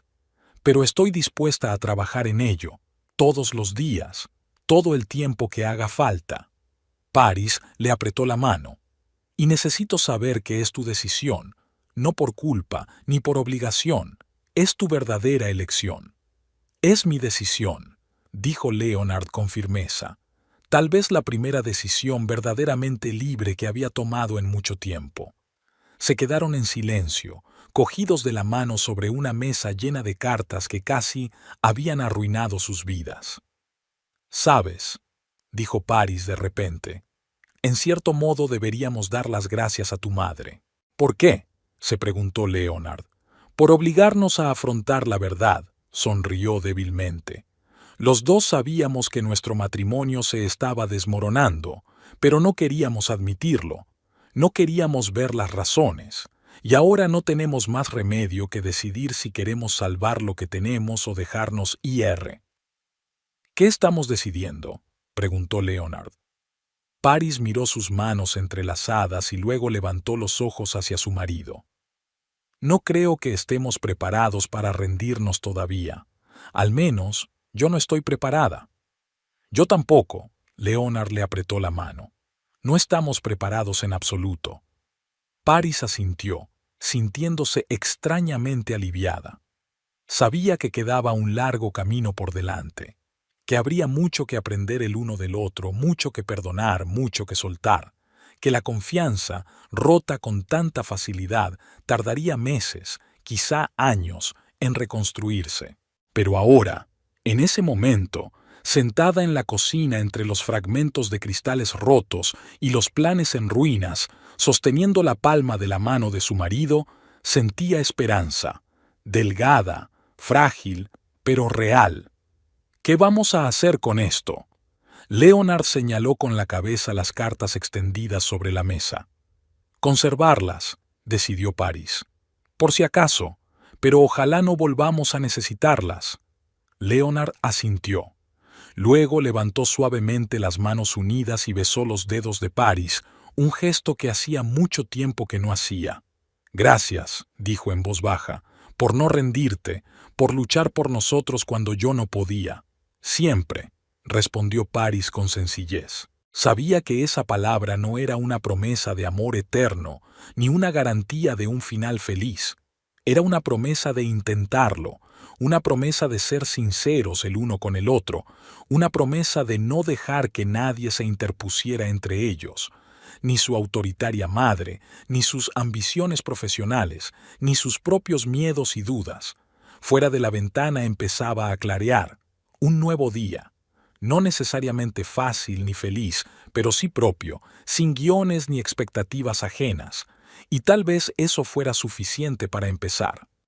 «Pero estoy dispuesta a trabajar en ello, todos los días, todo el tiempo que haga falta». Paris le apretó la mano. «Y necesito saber que es tu decisión, no por culpa ni por obligación, es tu verdadera elección». «Es mi decisión», dijo Leonard con firmeza. Tal vez la primera decisión verdaderamente libre que había tomado en mucho tiempo. Se quedaron en silencio, cogidos de la mano sobre una mesa llena de cartas que casi habían arruinado sus vidas. «Sabes», dijo Paris de repente, «en cierto modo deberíamos dar las gracias a tu madre». «¿Por qué?», se preguntó Leonard. «Por obligarnos a afrontar la verdad», sonrió débilmente. «Los dos sabíamos que nuestro matrimonio se estaba desmoronando, pero no queríamos admitirlo. No queríamos ver las razones, y ahora no tenemos más remedio que decidir si queremos salvar lo que tenemos o dejarnos ir». «¿Qué estamos decidiendo?», preguntó Leonard. Paris miró sus manos entrelazadas y luego levantó los ojos hacia su marido. «No creo que estemos preparados para rendirnos todavía. Al menos, yo no estoy preparada». «Yo tampoco», Leonard le apretó la mano. «No estamos preparados en absoluto». Paris asintió, sintiéndose extrañamente aliviada. Sabía que quedaba un largo camino por delante, que habría mucho que aprender el uno del otro, mucho que perdonar, mucho que soltar, que la confianza, rota con tanta facilidad, tardaría meses, quizá años, en reconstruirse. Pero ahora, en ese momento, sentada en la cocina entre los fragmentos de cristales rotos y los planes en ruinas, sosteniendo la palma de la mano de su marido, sentía esperanza, delgada, frágil, pero real. «¿Qué vamos a hacer con esto?». Leonard señaló con la cabeza las cartas extendidas sobre la mesa. «Conservarlas», decidió Paris. «Por si acaso, pero ojalá no volvamos a necesitarlas». Leonard asintió. Luego levantó suavemente las manos unidas y besó los dedos de Paris, un gesto que hacía mucho tiempo que no hacía. «Gracias», dijo en voz baja, «por no rendirte, por luchar por nosotros cuando yo no podía». «Siempre», respondió Paris con sencillez. Sabía que esa palabra no era una promesa de amor eterno, ni una garantía de un final feliz. Era una promesa de intentarlo, una promesa de ser sinceros el uno con el otro, una promesa de no dejar que nadie se interpusiera entre ellos, ni su autoritaria madre, ni sus ambiciones profesionales, ni sus propios miedos y dudas. Fuera de la ventana empezaba a clarear. Un nuevo día, no necesariamente fácil ni feliz, pero sí propio, sin guiones ni expectativas ajenas, y tal vez eso fuera suficiente para empezar.